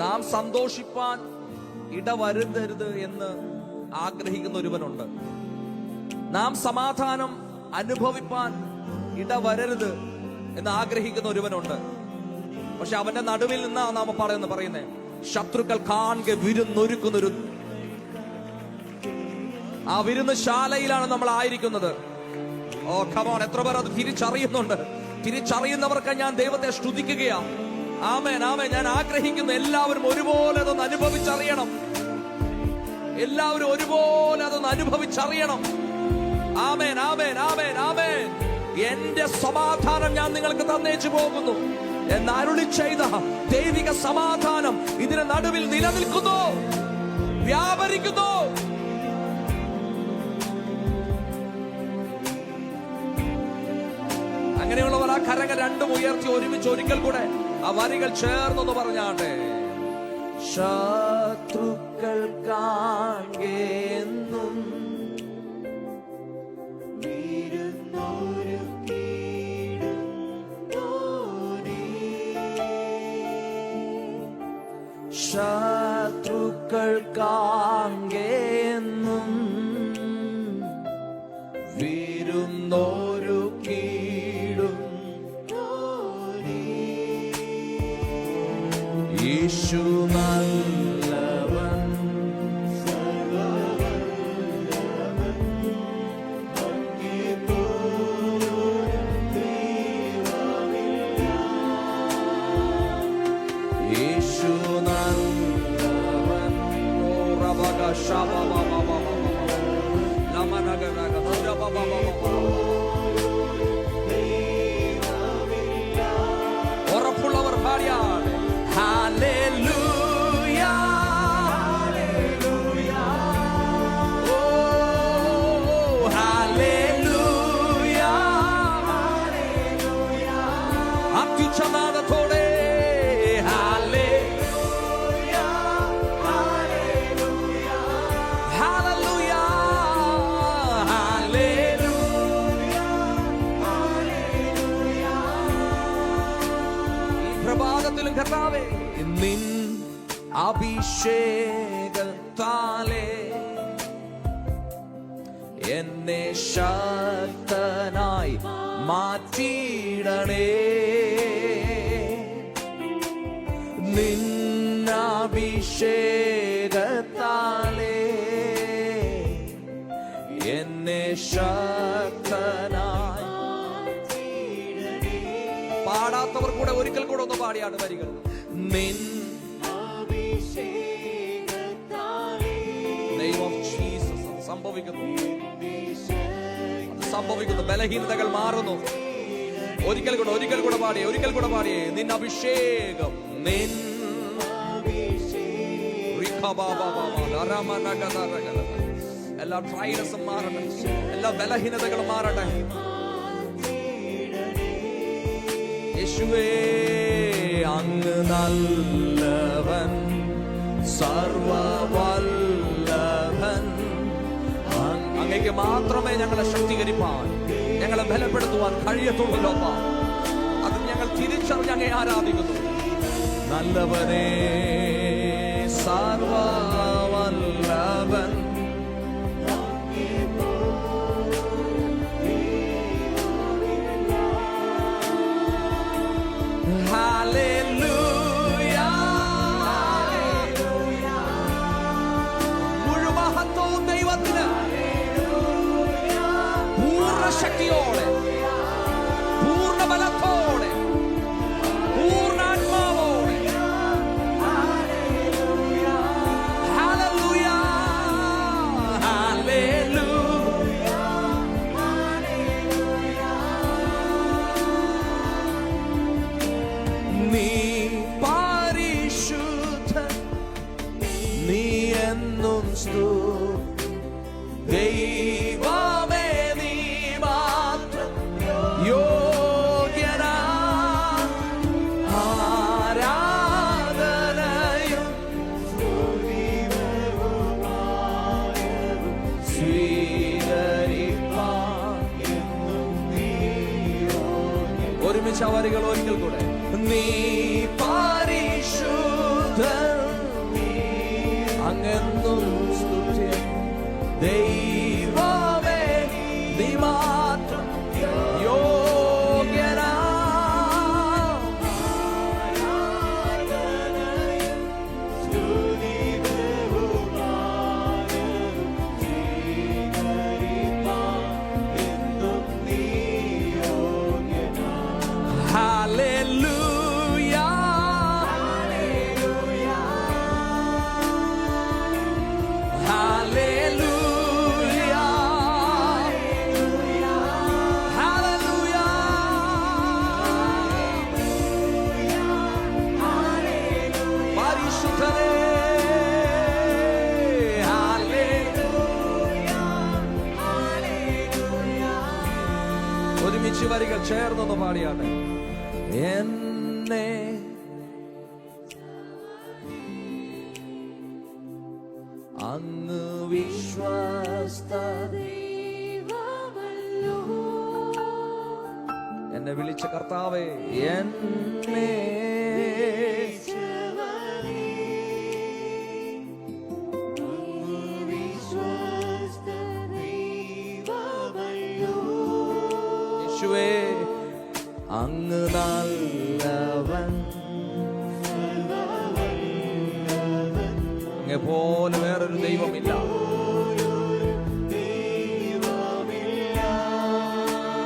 നാം സന്തോഷിപ്പാൻ ഇടവരുത്തരുത് എന്ന് ആഗ്രഹിക്കുന്ന ഒരുവനുണ്ട്. നാം സമാധാനം അനുഭവിപ്പാൻ ഇടവരരുത് എന്ന് ആഗ്രഹിക്കുന്ന ഒരുവനുണ്ട്. പക്ഷെ അവന്റെ നടുവിൽ നിന്നാ നാം പറയുന്നേ, ശത്രുക്കൾ കാണെ വിരുന്നൊരുക്കുന്നൊരു ആ വിരുന്ന് ശാലയിലാണ് നമ്മൾ ആയിരിക്കുന്നത്. ഓ കമോൺ, എത്ര പേർ അത് തിരിച്ചറിയുന്നുണ്ട്? തിരിച്ചറിയുന്നവർക്ക് ഞാൻ ദൈവത്തെ സ്തുതിക്കുകയാ. ആമേൻ, ആമേൻ. ഞാൻ ആഗ്രഹിക്കുന്നു എല്ലാവരും ഒരുപോലെ അതൊന്ന് അനുഭവിച്ചറിയണം. എല്ലാവരും ഒരുപോലെ അതൊന്ന് അനുഭവിച്ചറിയണം. ആമേൻ, ആമേൻ, ആമേൻ, ആമേൻ. എന്റെ സമാധാനം ഞാൻ നിങ്ങൾക്ക് തന്നേച്ചു പോകുന്നു എന്ന് അരുളി ചെയ്ത ദൈവിക സമാധാനം ഇതിന് നടുവിൽ നിലനിൽക്കുന്നു, വ്യാപരിക്കുന്നു. അങ്ങനെയുള്ളവർ ആ കരങ്ങൾ രണ്ടും ഉയർത്തി ഒരുമിച്ച് ഒരിക്കൽ കൂടെ ആ വരികൾ ചേർന്നൊന്ന് പറഞ്ഞാട്ടെ. ശത്രുക്കൾ കാണെ എന്നും ശത്രുക്കൾ കാണെ എന്നും വിരുന്നൊരുക്കിയിടും. യേശു നല്ലവൻ, യേശു നല്ലവൻ. ഓറബഗ ശബബബബബ ലമനഗരഗ ദുരബബബബ. ഉറപ്പുള്ളവർ പാടിയാൽ ഹല്ലേലൂയ, ഓ ഹല്ലേലൂയ, അത്യുച്ചനാദത്തോടെ ഹല്ലേലൂയ, ഹല്ലേലൂയ, ഹല്ലേലൂയ, ഹല്ലേലൂയ. ഈ പ്രഭാതത്തിലും കർത്താവേ, നിൻ അഭിഷേകത്താലേ എന്നെ ശക്തനായി മാറ്റിയിടണേ. നിൻ അഭിഷേകത്താലേ എന്നെ ശക്തനായി. പാടാത്തവർ കൂടെ ഒരിക്കൽ കൂടെ ഒന്ന് പാടിയാണ് വരികൾ. നിൻ Name of Jesus. സംഭവിക്കുന്നു, സംഭവിക്കുന്നു. ബലഹീനതകൾ മാറുന്നു. ഒരിക്കൽ കൂടെ പാടിയേ, ഒരിക്കൽ കൂടെ പാടിയേ. നിൻ അഭിഷേകം, നിൻ എല്ലാ ട്രൈനസും മാറട്ടെ, എല്ലാ ബലഹീനതകളും മാറട്ടെ. യേശുവേ അങ്ങ് നല്ലവൻ, സർവവല്ലഭൻ. അങ്ങേക്ക് മാത്രമേ ഞങ്ങളെ ശക്തീകരിപ്പാൻ, ഞങ്ങളെ ബലപ്പെടുത്തുവാൻ കഴിയത്തുള്ളൂ. അത് ഞങ്ങൾ തിരിച്ചറിഞ്ഞ് അങ്ങേ ആരാധിക്കുന്നു. നല്ലവനേ, സർവവല്ലഭൻ. ഹല്ലേലൂയ, മുഴുവൻ ദൈവത്തിന് പൂർണ്ണ ശക്തി ഒരുമിച്ച് ആ വരികൾ ഒരിക്കൽ കൂടെ. നീ പരിശുദ്ധൻ, അങ്ങെന്നും സ്തുത്യൻ. ദൈവമേ നീ മാത്രം യോഗ്യനാ. Hallelujah, hallelujah, hallelujah, പരിശുദ്ധനേ, ഒരുമിച്ച് വരികൾ ചേർന്നൊന്ന് പാടിയാട്ടെ. എന്നെ അങ്ങ് വിശ്വസ്ത ദൈവമല്ലോ, എന്നെ വിളിച്ച കർത്താവേ, എന്നെ വിശ്വസ്ത ദൈവമല്ലോ, യേശുവേ അങ്ങ് നല്ലവൻ, അങ്ങെ പോലെ വേറൊരു ദൈവമില്ല.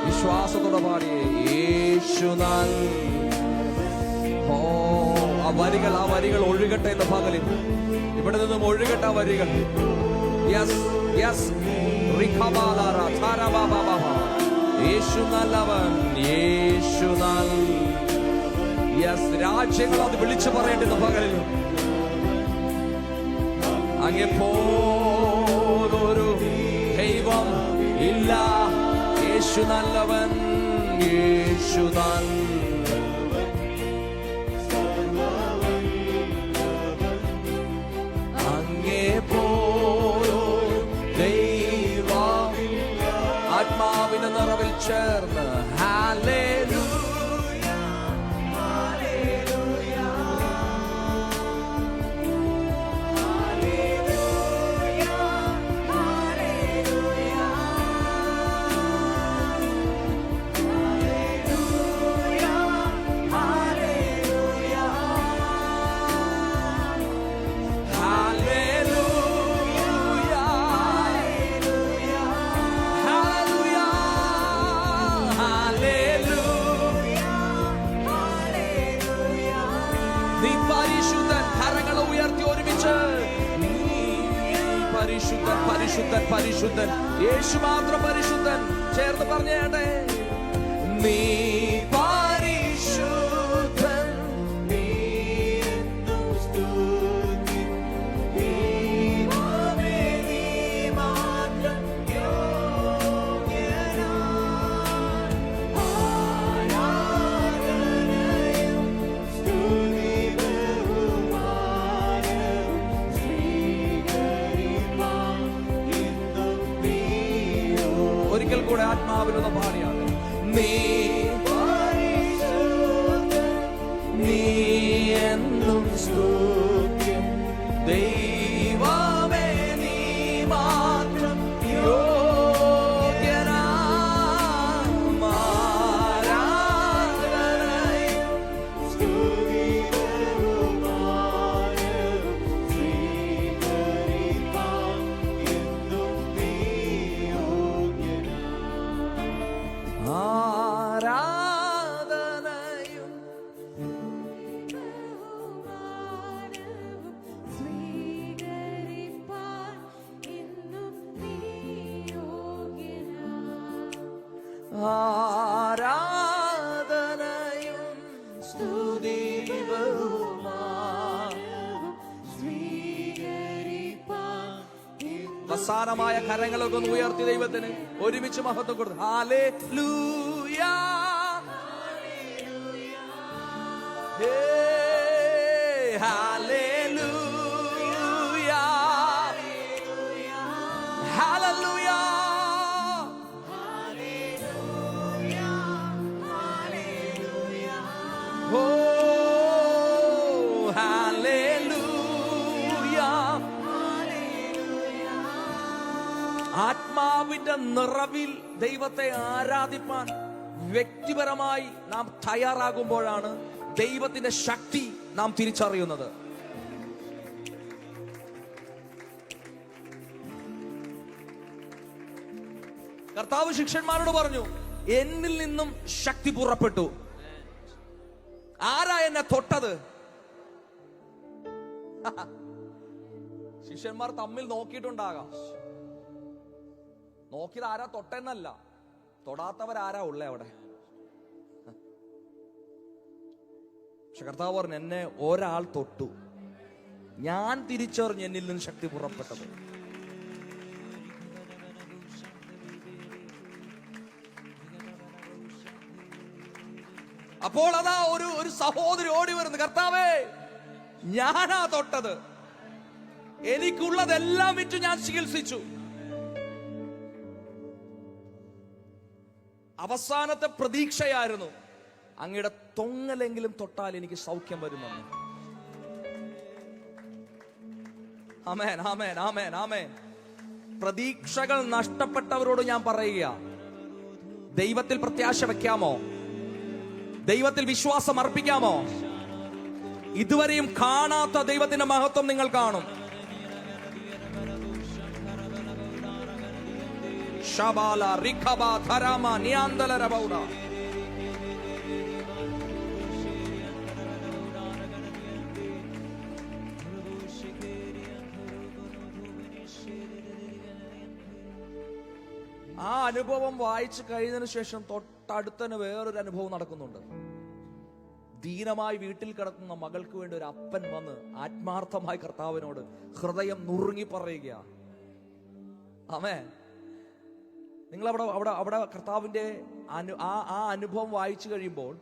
വിശ്വാസത്തോടെ പാടിയേ, യേശു ഓ ആ വരികൾ ഒഴുകട്ടെ എന്ന് പകലിൽ ഇവിടെ നിന്നും ഒഴുകട്ടെ ആ വരികൾ. യെസ് യെസ്, യേശു നല്ലവൻ, യേശു യെസ്. രാജ്യങ്ങൾ അത് വിളിച്ചു പറയേണ്ടുന്ന പകലിൽ അങ്ങെപ്പോലൊരു ദൈവം ഇല്ല. യേശു നല്ലവൻ, യേശു അങ്ങെപ്പോലൊരു ദൈവം ആത്മാവിന്റെ നിറവിൽ ചേർന്ന് ഹല്ലേലൂയ, ഹല്ലേലൂയ, ഹല്ലേലൂയ, ഹല്ലേലൂയ, നീ പരിശുദ്ധൻ. കരങ്ങളെ ഉയർത്തി ഒരുമിച്ച് നീ പരിശുദ്ധൻ, പരിശുദ്ധൻ, പരിശുദ്ധൻ. യേശു മാത്രം പരിശുദ്ധൻ. ചേർന്ന് പറഞ്ഞേട്ടെ, നീ പരിശുദ്ധൻ, നീ എന്നും സ്തുതിൻ. ദൈവമേ നീ മാത്രം യോഗ്യനാ. ആരാധനയും സ്തുതി ബഹുമാനവും സ്വീകരിപ്പാൻ എന്നും നീയോ. ഒരിക്കൽ കൂടെ ആത്മാവിലൊന്ന് പാടിയാണ്. നീ പരിശുദ്ധൻ, നീ എന്നും സ്തുത്യൻ. ദൈവമേ നീ മാത്രം യോഗ്യനാ. ആരാധനയും സ്തുതി ബഹുമാനവും സ്വീകരിപ്പാൻ എന്നും നീയോ. ആരാധനയും സ്വീകരിപ്പാൻ എന്നും നീ യോഗ്യനാ. ആരാധനയും സ്തുതി ബഹുമാനവും സ്വീകരിപ്പാൻ അവസാനമായ കരങ്ങളൊക്കെ ഒന്ന് ഉയർത്തി ദൈവത്തിന് ഒരുമിച്ച് മഹത്വം കൊടുത്തു. ഹല്ലേലൂയ, ഹേ ഹല്ലേലൂയ, ഹല്ലേലൂയ, ആത്മാവിന്റെ നിറവിൽ ദൈവത്തെ ആരാധിപ്പാൻ വ്യക്തിപരമായി നാം തയ്യാറാകുമ്പോഴാണ് ദൈവത്തിന്റെ ശക്തി നാം തിരിച്ചറിയുന്നത്. കർത്താവ് ശിഷ്യന്മാരോട് പറഞ്ഞു, എന്നിൽ നിന്നും ശക്തി പുറപ്പെട്ടു. ആരാ എന്നെ തൊട്ടത്? ശിഷ്യന്മാർ തമ്മിൽ നോക്കിയിട്ടുണ്ടാകാം. നോക്കിയത് ആരാ തൊട്ടെന്നല്ല, തൊടാത്തവരാരാ ഉള്ളേ അവിടെ. പക്ഷെ കർത്താവ് പറഞ്ഞു, എന്നെ ഒരാൾ തൊട്ടു, ഞാൻ തിരിച്ചറിഞ്ഞു എന്നിൽ നിന്ന് ശക്തി പുറപ്പെട്ടത്. അപ്പോൾ അതാ ഒരു സഹോദരി ഓടി വരുന്നു, കർത്താവേ ഞാനാ തൊട്ടത്, എനിക്കുള്ളതെല്ലാം വിറ്റ് ഞാൻ ചികിത്സിച്ചു. അവസാനത്തെ പ്രതീക്ഷയായിരുന്നു, അങ്ങയുടെ തൊങ്ങലെങ്കിലും തൊട്ടാൽ എനിക്ക് സൗഖ്യം വരുമെന്ന്. ആമേൻ, ആമേൻ, ആമേൻ, ആമേൻ. പ്രതീക്ഷകൾ നഷ്ടപ്പെട്ടവരോട് ഞാൻ പറയുക, ദൈവത്തിൽ പ്രത്യാശ വെക്കാമോ? ദൈവത്തിൽ വിശ്വാസം അർപ്പിക്കാമോ? ഇതുവരെയും കാണാത്ത ദൈവത്തിന്റെ മഹത്വം നിങ്ങൾ കാണും. ശബാല റിഖബ ധരാമ നിയാന്തല രബൗഡ. ആ അനുഭവം വായിച്ചു കഴിഞ്ഞതിന് ശേഷം തൊട്ടടുത്തന്നെ വേറൊരു അനുഭവം നടക്കുന്നുണ്ട്. ദീനമായി വീട്ടിൽ കിടക്കുന്ന മകൾക്ക് വേണ്ടി ഒരു അപ്പൻ വന്ന് ആത്മാർത്ഥമായി കർത്താവിനോട് ഹൃദയം നുറുങ്ങി പറയുക. ആമേൻ. നിങ്ങൾ അവിടെ കർത്താവിന്റെ ആ അനുഭവം വായിച്ചു കഴിയുമ്പോൾ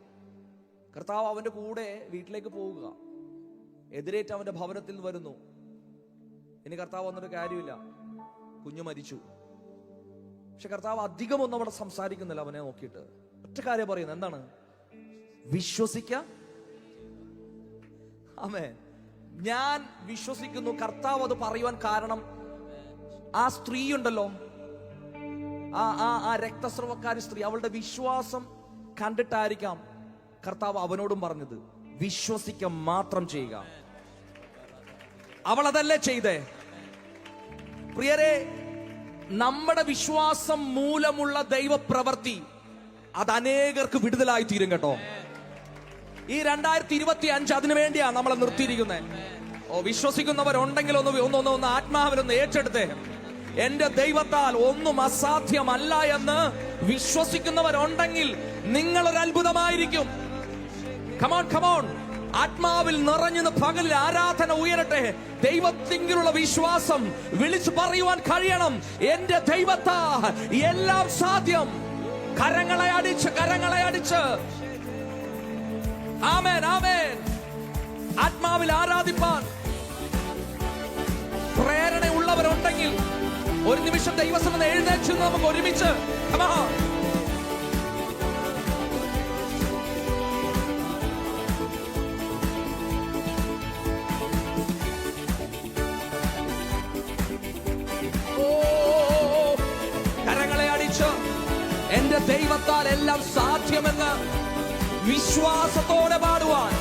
കർത്താവ് അവന്റെ കൂടെ വീട്ടിലേക്ക് പോവുക. എതിരേറ്റ് അവന്റെ ഭവനത്തിൽ വരുന്നു. ഇനി കർത്താവ് വന്നിട്ട് കാര്യമില്ല, കുഞ്ഞു മരിച്ചു. പക്ഷെ കർത്താവ് അധികമൊന്നും അവിടെ സംസാരിക്കുന്നില്ല. അവനെ നോക്കിയിട്ട് ഒറ്റ കാര്യം പറയുന്നത് എന്താണ്? വിശ്വസിക്ക. ആമേൻ. ഞാൻ വിശ്വസിക്കുന്നു. കർത്താവ് അത് പറയുവാൻ കാരണം, ആ സ്ത്രീ ഉണ്ടല്ലോ, ആ രക്തസ്രവക്കാരി സ്ത്രീ, അവളുടെ വിശ്വാസം കണ്ടിട്ടായിരിക്കാം കർത്താവ് അവനോടും പറഞ്ഞത്, വിശ്വസിക്ക മാത്രം ചെയ്യുക. അവൾ അതല്ലേ ചെയ്തേ? പ്രിയരെ, നമ്മുടെ വിശ്വാസം മൂലമുള്ള ദൈവപ്രവൃത്തി അത് അനേകർക്ക് വിടുതലായി തീരും കേട്ടോ. ഈ 2025 അതിനു വേണ്ടിയാണ് നമ്മളെ നിർത്തിയിരിക്കുന്നത്. വിശ്വസിക്കുന്നവരുണ്ടെങ്കിൽ ഒന്ന് ആത്മാവിലൊന്ന് ഏറ്റെടുത്തേ. എന്റെ ദൈവത്താൽ ഒന്നും അസാധ്യമല്ല എന്ന് വിശ്വസിക്കുന്നവരുണ്ടെങ്കിൽ നിങ്ങളൊരു അത്ഭുതമായിരിക്കും. Come on, come on. ആത്മാവിൽ നിറഞ്ഞു പകലിൽ ആരാധന ഉയരട്ടെ. ദൈവത്തിലുള്ള വിശ്വാസം വിളിച്ചു പറയുവാൻ കഴിയണം, എന്റെ ദൈവത്താൽ എല്ലാം സാധ്യം. കരങ്ങളെ അടിച്ച് ആമേൻ, ആമേൻ. ആത്മാവിൽ ആരാധിപ്പാൻ പ്രേരണയുള്ളവരുണ്ടെങ്കിൽ ഒരു നിമിഷം ദൈവസന്നിധിയിൽ എഴുന്നേറ്റ് നമുക്ക് ഒരുമിച്ച് കരങ്ങളെ അടിച്ച് എന്റെ ദൈവത്താൽ എല്ലാം സാധ്യമെന്ന് വിശ്വാസത്തോടെ പാടുവാൻ.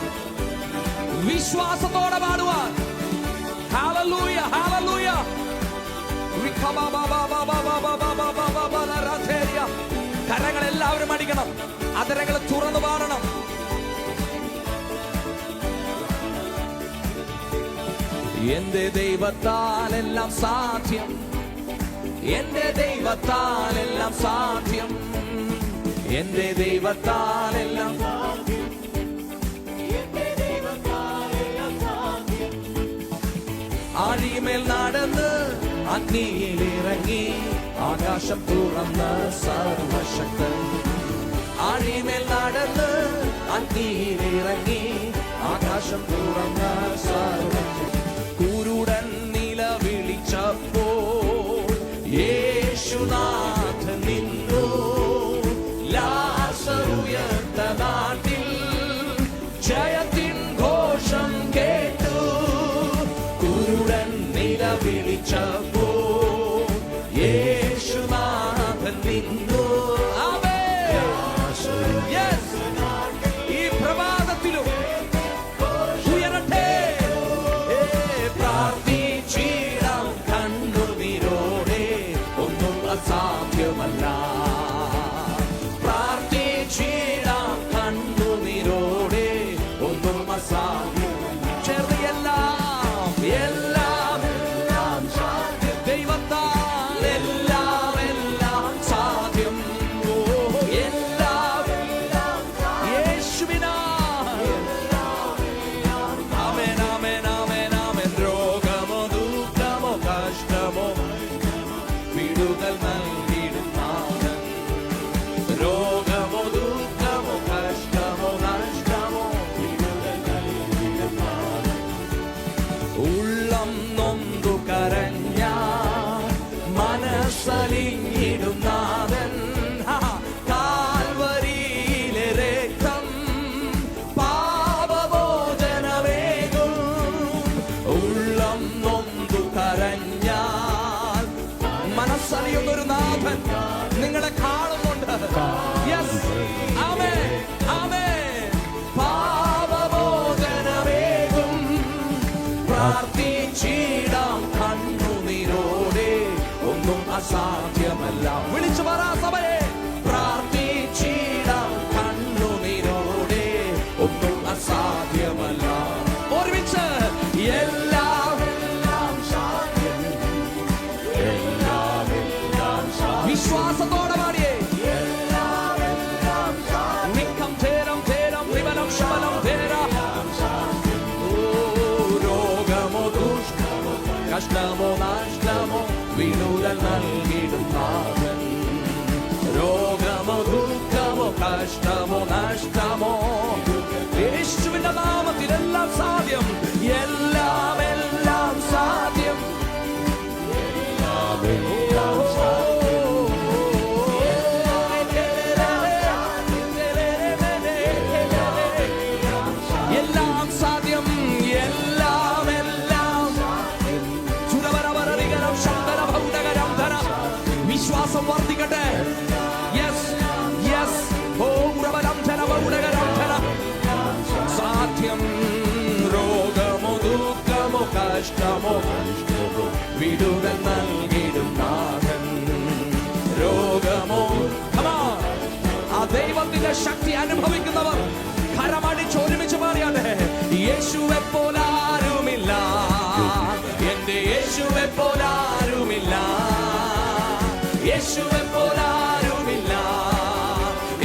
Hallelujah, hallelujah. കരങ്ങൾ എല്ലാവരും അടിക്കണം, അതരങ്ങൾ തുറന്നു പാടണം. എന്റെ ദൈവത്താൽ എല്ലാം സാധ്യം, എന്റെ ദൈവത്താൽ എല്ലാം സാധ്യം, എന്റെ ദൈവത്താൽ എല്ലാം സാധ്യം, എന്റെ ദൈവത്താൽ എല്ലാം സാധ്യം. ആഴിമേൽ നടന്ന് അഗ്നിയിൽ ഇറങ്ങി ആകാശം തുറന്ന സർവശക്തൻ. ആഴിമേൽ നടന്ന് അഗ്നിയിൽ ഇറങ്ങി ആകാശം തുറന്ന സർവശക്തൻ. കുരുടൻ നിലവിളിച്ചപ്പോൾ യേശുനാഥൻ നിന്നു. ലാസറുയർത്ത നാട്ടിൽ ജയത്തിൻ ഘോഷം കേട്ടു. കുരുടൻ നിലവിളിച്ചപ്പോൾ യേശുനാഥൻ വിളിച്ചു പറ സഭയെ, പ്രാർത്ഥിച്ചിടാം കണ്ണുനീരോടെ, ഒന്നും അസാധ്യമല്ല. ഒരുമിച്ച് എല്ലാം സാധ്യം, വിശ്വാസത്തോടെ പാടിയേ, നിക്കം തേരം തേരം വിമലം ശബലം തേര. രോഗമോ ദുഷ്ടമോ കഷ്ടമോ നഷ്ടമോ വിടുതൽ നൽകിടും നാഥൻ. രോഗമോ ദുഃഖമോ കഷ്ടമോ നഷ്ടമോ യേശുവിന്റെ നാമത്തിൽ എല്ലാം സാധ്യം, എല്ലാം എല്ലാം സാധ്യം, എല്ലാം സാധ്യം, എല്ലാം എല്ലാം. ചുരവരവരരികരം ശങ്കര ഭൗണ്ടകരം ധര. വിശ്വാസം വർദ്ധിക്കട്ടെ. Yes yes. ഭൗരവരം ധര ഭൗണ്ടകരം ധര. സാധ്യം. രോഗമോ ദുഃഖമോ കഷ്ടമോ വിടുതൽ നൽകിടും നാഥൻ. രോഗമോ ആ ദൈവത്തിന്റെ ശക്തി അനുഭവിക്കുന്നവർ കരമടിച്ച് ഒരുമിച്ച് പറയാതെ, യേശുവെ പോലാരുമില്ല, എന്റെ യേശുവെ പോലാരുമില്ല, യേശുവെ പോലാരുമില്ല,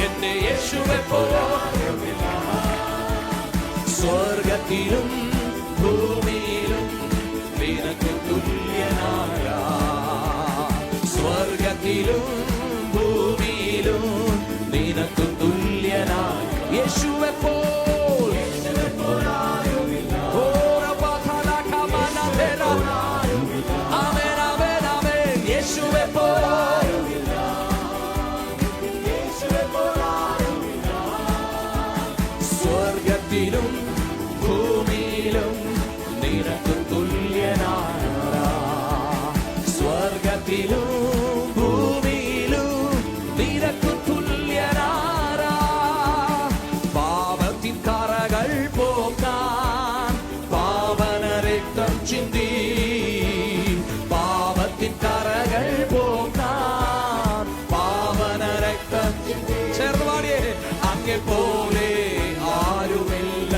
എന്റെ യേശുവെ പോലാരുമില്ല. സ്വർഗത്തിലും ഭൂമിയിലും നിനക്ക് തുല്യനായ, സ്വർഗത്തിലും ഭൂമിയിലും നിനക്ക് തുല്യനായ യേശുവെ പോൽ, യേശുവെ പോലാരുമില്ല. ആമേൻ ആമേൻ ആമേൻ. യേശുവെ പോലാരുമില്ല, യേശുവെ പോലാരുമില്ല. സ്വർഗത്തിലും ഭൂമിയിലും നിനക്ക് തുല്യനായ, സ്വർഗത്തിലും ഭൂമിയിലും നിനക്ക് തുല്യനായ. പാപത്തിൻ കറകൾ പോക്കാൻ പാവന രക്തം ചിന്തി, പാപത്തിൻ കറകൾ പോക്കാൻ പാവന രക്തം ചിന്തി. ചേർന്ന് പാടിയേ, അങ്ങേ പോലെ ആരുമില്ല,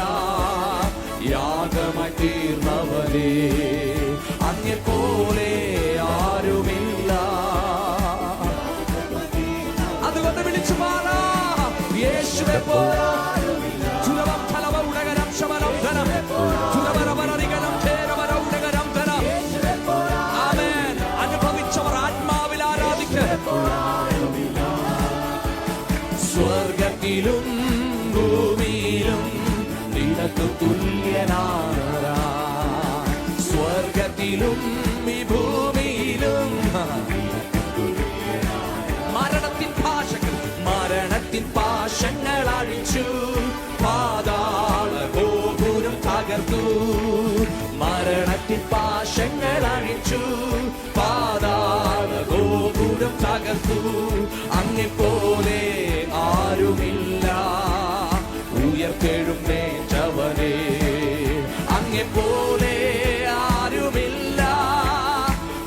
യാഗമായി തീർന്നവനേ, അങ്ങേ പോലെ ആരുമില്ല. അതുകൊണ്ട് വിളിച്ചു പാടാ, യേശുവെ പോലാരുമില്ല. ചുരവം ഫലവം ഉടകരം ശമനം ധനം, ചുരവരവരരികരം ധേരവരം ഉടകരം ധനം. ആമേൻ. അനുഭവിച്ചവർ ആത്മാവിൽ ആരാധിക്കുക. സ്വർഗത്തിലും ഭൂമിയിലും നിനക്ക് തുല്യനായ, സ്വർഗത്തിലും ഈ ഭൂമിയിലും. മരണത്തിൻ ഭാഷകൾ, മരണത്തിൻ പാശങ്ങൾ അഴിച്ചു, പാതാള ഗോപുരം തകർത്തു. മരണത്തിൻ പാശങ്ങൾ അഴിച്ചു, പാതാള ഗോപുരം തകർത്തു. അങ്ങേ പോലെ ആരുമില്ല, ഉയർത്തെഴുന്നേറ്റവനേ, അങ്ങേ പോലെ ആരുമില്ല,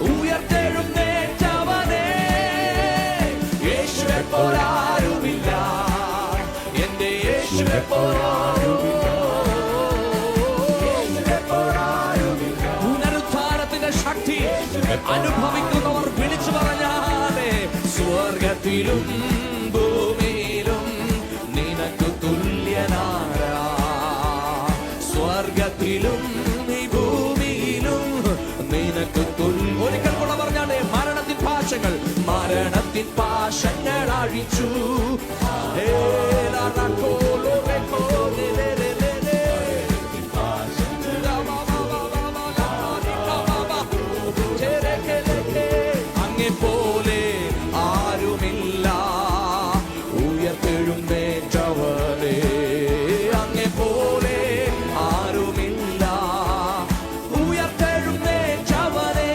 ഉയർത്തെഴുന്നേറ്റവനേ. യേശുവെ പോലാരുമില്ല, എന്റെ യേശുവെ പോലാരുമില്ല. പുനരുദ്ധാനത്തിന്റെ ശക്തി അനുഭവിക്കുന്നവർ വിളിച്ചു പറഞ്ഞാലേ, സ്വർഗത്തിലും ഭൂമിയിലും നിനക്ക് തുല്യനായ, സ്വർഗത്തിലും ഈ ഭൂമിയിലും നിനക്ക് തുല്യ. ഒരിക്കൽ കൂടെ പറഞ്ഞാലേ, മരണത്തിൻ പാശങ്ങൾ, മരണത്തിൻ പാശങ്ങൾ അഴിച്ചു. അങ്ങേ പോലെ ആരുമില്ല, ഉയർത്തെഴുന്നേറ്റവനേ, അങ്ങേ പോലെ ആരുമില്ല, ഉയർത്തെഴുന്നേറ്റവനേ.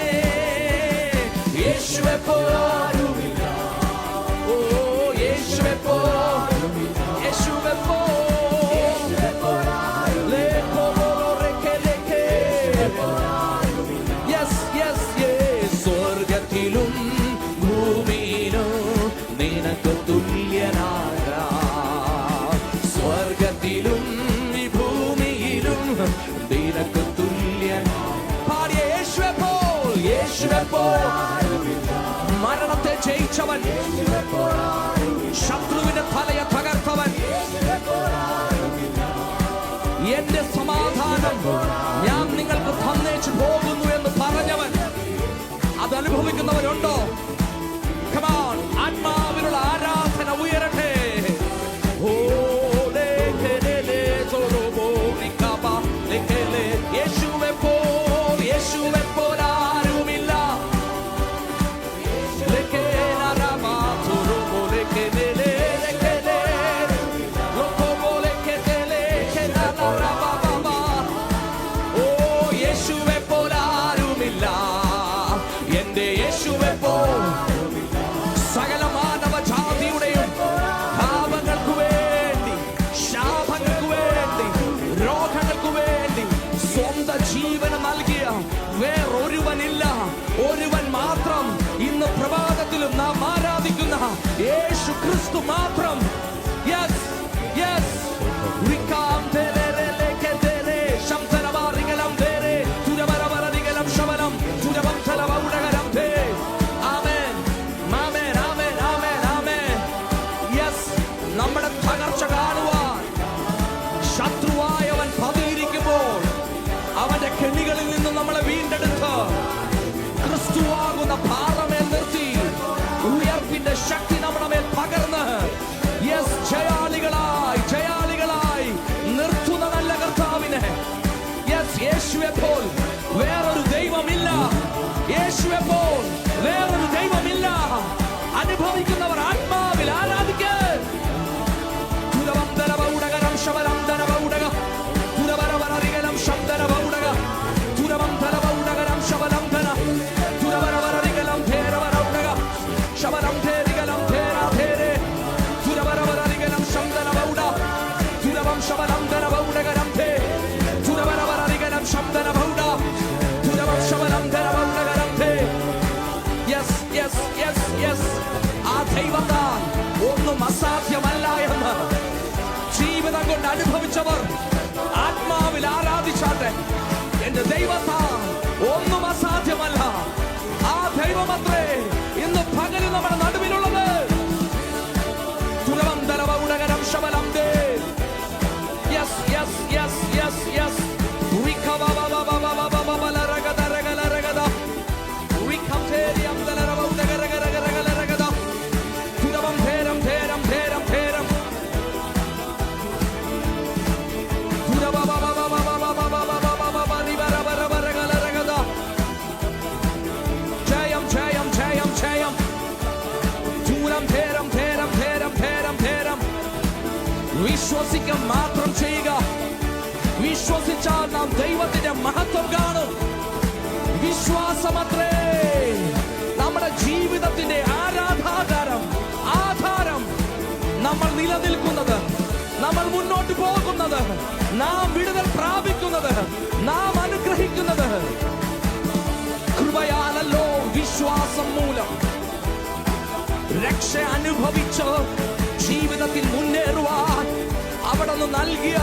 യേശുവെ പോലാരുമില്ല, ഓ യേശുവെ പോലാരുമില്ല, യേശു മരണത്തെ ജയിച്ചവൻ, ശത്രുവിന്റെ തലയെ തകർത്തവൻ, എന്റെ സമാധാനം ഞാൻ നിങ്ങൾക്ക് തന്നേച്ചു പോകുന്നു എന്ന് പറഞ്ഞവൻ, അത് അനുഭവിക്കുന്നവരുണ്ടോ? Come on, ആത്മാവിനുള്ള ആരാധന ഉയരട്ടെ. യേശുവെ പോൽ ആരുമില്ല. യേശുവെ പോൽ ആരുമില്ല. എന്റെ യേശുവെ പോൽ സകല മാനവ ജാതിയുടെയും പാപങ്ങൾക്ക് വേണ്ടി, ശാപങ്ങൾക്ക് വേണ്ടി, രോഗങ്ങൾക്ക് വേണ്ടി സ്വന്തം ജീവൻ നൽകിയ വേറൊരുവനില്ല. ഒരുവൻ മാത്രം, ഇന്ന് പ്രഭാതത്തിലും നാം ആരാധിക്കുന്ന യേശു ക്രിസ്തു മാത്രം. യെസ് യെസ് നമ്മുടെ തകർച്ച കാണുവാൻ ശത്രുവായവൻ പതിയിരിക്കുമ്പോൾ അവന്റെ കെണികളിൽ നിന്ന് നമ്മളെ വീണ്ടെടുത്ത് ക്രിസ്തുവാകുന്ന പാറമേൽ നിർത്തി ഉയർപ്പിന്റെ ശക്തി നമ്മുടെ മേൽ പകർന്ന് യെസ് ജയാളികളായി നിർത്തുന്ന നല്ല കർത്താവിനെ, യെസ് യേശുവെ പോൽ വേറൊരു ദൈവമില്ല. യേശുവെ പോൽ വേറൊരു ദൈവമില്ല. അനുഭവിക്കുന്നവർ ആത്മാവിൽ ആരാധിക്കുക. ആ ദൈവത്താൽ ഒന്നും അസാധ്യമല്ല എന്ന് ജീവിതം കൊണ്ട് അനുഭവിച്ചവർ ആത്മാവിൽ ആരാധിച്ചാട്ടെ. എന്റെ ദൈവത്താൽ ഒന്നും അസാധ്യമല്ല. ആ ദൈവമത്രേ ഇന്ന് പകല് നമ്മുടെ നടുവിലുള്ളത്. Yes yes yes yes yes വിശ്വസിക്കുക മാത്രം ചെയ്യുക. വിശ്വസിച്ചാൽ നാം ദൈവത്തിന്റെ മഹത്വം കാണും. വിശ്വാസമത്രേ നമ്മുടെ ജീവിതത്തിന്റെ ആധാരം. നമ്മൾ നിലനിൽക്കുന്നത്, നമ്മൾ മുന്നോട്ട് പോകുന്നത്, നാം വിടുതൽ പ്രാപിക്കുന്നത്, നാം അനുഗ്രഹിക്കുന്നത് കൃപയാലല്ലോ. വിശ്വാസം മൂലം രക്ഷ അനുഭവിച്ച് ജീവിതത്തിൽ മുന്നേറുവാൻ അവിടെ നിന്ന് നൽകിയ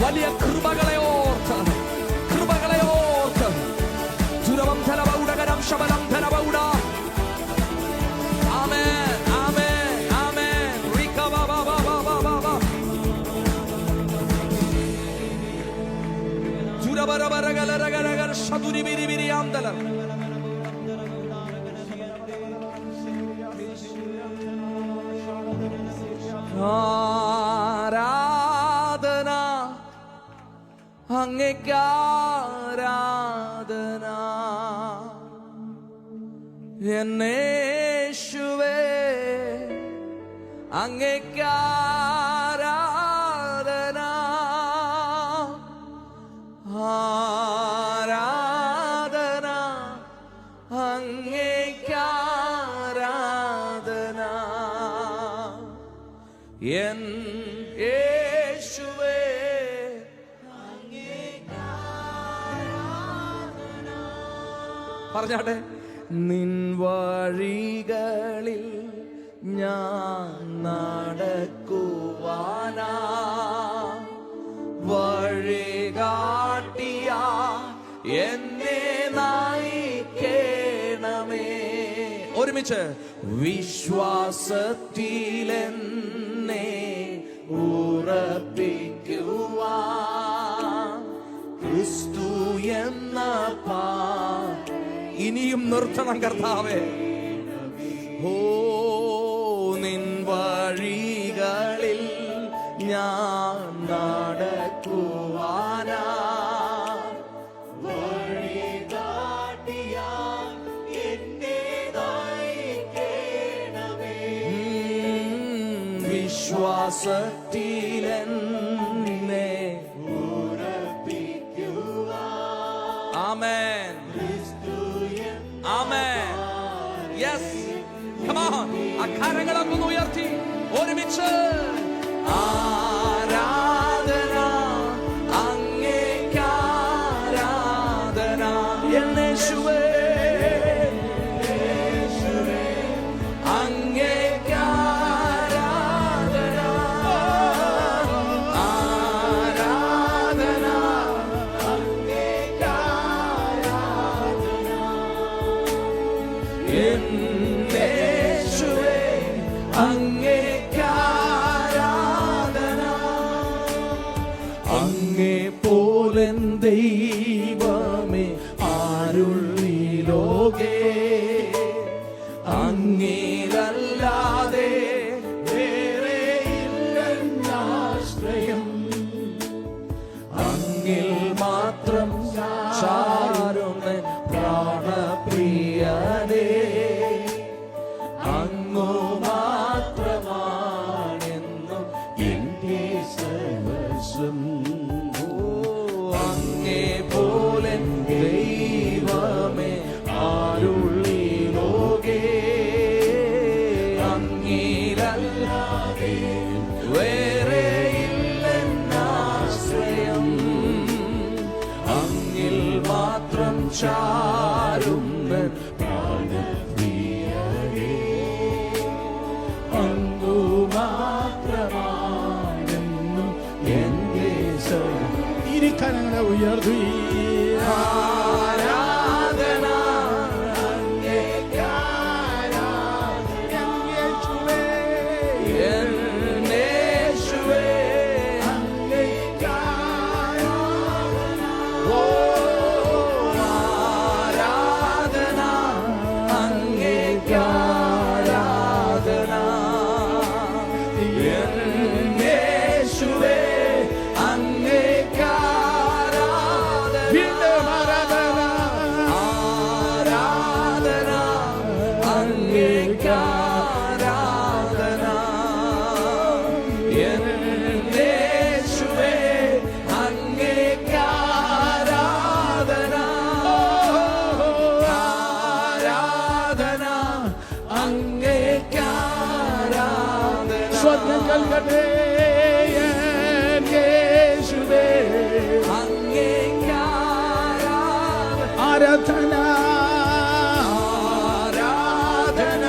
വലിയ കൃപകളെ ഓർത്ത് തുരവം ധനവൗടകരം ശബലം ധനവൗട. ആമേൻ ആമേൻ ആമേൻ. തുരബരബരഗലരഗരഗർ ശതുരിബിരിബിരിയാന്തലർ. ആരാധന അങ്ങേക്കാരാധന എന്നേശുവേ അങ്ങേക്കാരാധന. ആരാധന അങ്ങേക്കാരാധന എൻ യേശുവേ. പറഞ്ഞാട്ടെ. നിൻ വഴികളിൽ ഞാൻ നടക്കുവാനാ വഴികാട്ടിയ എന്നെ നയിക്കണമേ. ഒരുമിച്ച് വിശ്വാസത്തിലെന്നെ ഉറപ്പിക്കുവാൻ ക്രിസ്തു എന്ന ഇനിയും നിർത്തണം കർത്താവേ. ഓ നിൻ വഴികളിൽ ഞാൻ നടക്കുവാനാ വഴി കാട്ടിയാൽ എന്നെ നയിക്കണമേ. വിശ്വാസത്തിലെന്നെ ഉറപ്പിക്കുവാൻ. ആമേൻ. ആമേൻ. Yes, come on. ആ കരങ്ങളൊക്കെ ഒന്ന് ഉയർത്തി ഒരുമിച്ച് ആരാധന അങ്ങേക്ക് ആരാധന യേശുവേ അങ്ങേക്ക് ആരാധന ആരാധന അങ്ങേക്ക് ആരാധന യേശുവേ അങ്ങേക്ക് ആരാധന. അങ്ങേ പോലൻ ദൈവമേ ആരുള്ളീ ലോകേ അങ്ങേലല്ലാതെ വേറെ ഇല്ലെന്നാശ്രയം. അങ്ങിൽ മാത്രം ചാരുന്നൻ പ്രാണപ്രിയനേ അങ്ങു മാത്രമാണെന്നും എന്റെ സർവസ്വം. അങ്ങേ പോലെ ദൈവമേ ആരുള്ളീ ലോകേ അങ്ങേലല്ലാതെ വേറെ ഇല്ലെന്നാശ്രയം. അങ്ങിൽ മാത്രം ചാരുന്നൻ പ്രാണപ്രിയനേ അങ്ങു മാത്രമാണെന്നും എന്റെ ഇരിക്കരങ്ങളെ ഉയർത്തി ആരാധന അങ്ങേക്ക് ആരാധന യേശുവേ അങ്ങേക്ക് ആരാധന. ഓ ആരാധന അങ്ങേക്ക് ആരാധന യേശുവേ അങ്ങേക്ക് ആരാധന. ആരാധന അങ്ങേക്ക് ആരാധന യേശുവേ അങ്ങേക്ക് ആരാധന ആരാധന അങ്ങേക്ക് ആരാധന. സ്വന്തം കൽകട്ടെ യേശുവേ അങ്ങേക്ക് ആരാധന ആരാധന ആരാധന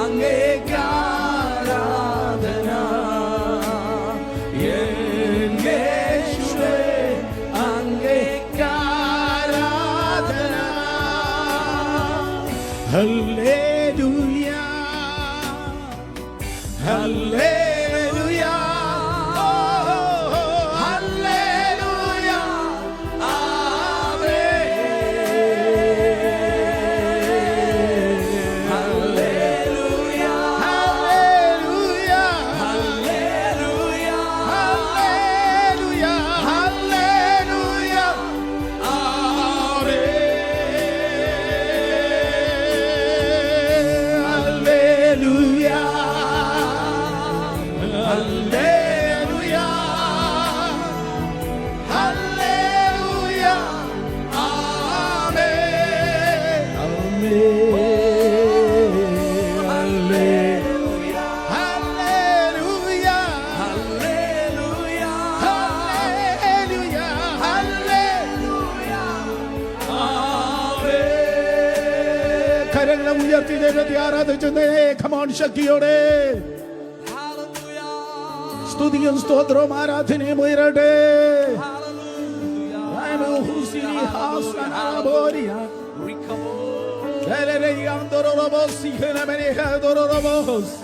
അങ്ങേക്ക് ആരാധന യേശുവേ അങ്ങേക്ക് ആരാധന. ഹല്ലേലൂയ ഹല്ലേലൂയ ഹല്ലേലൂയ ആമേൻ. ഹല്ലേലൂയ ഹല്ലേലൂയ ഹല്ലേലൂയ ഹല്ലേലൂയ ഹല്ലേലൂയ ഹല്ലേലൂയ ഹല്ലേലൂയ ഹല്ലേലൂയ ആമേൻ ഹല്ലേലൂയ ഹല്ലേലൂയ ഹല്ലേലൂയ ഹല്ലേലൂയ ഹല്ലേലൂയ ആമേൻ. കരങ്ങളെ ഉയർത്തി ദൈവത്തെ ആരാധിച്ചേ. കമോൺ ശക്തിയോടെ ഹല്ലേലൂയ സ്തുതിയും സ്തോത്രവും ആരാധനയും ഉയരട്ടെ. ഹല്ലേലൂയ. ഹുസിനി ഹാസന ബോരിയ Andorobos,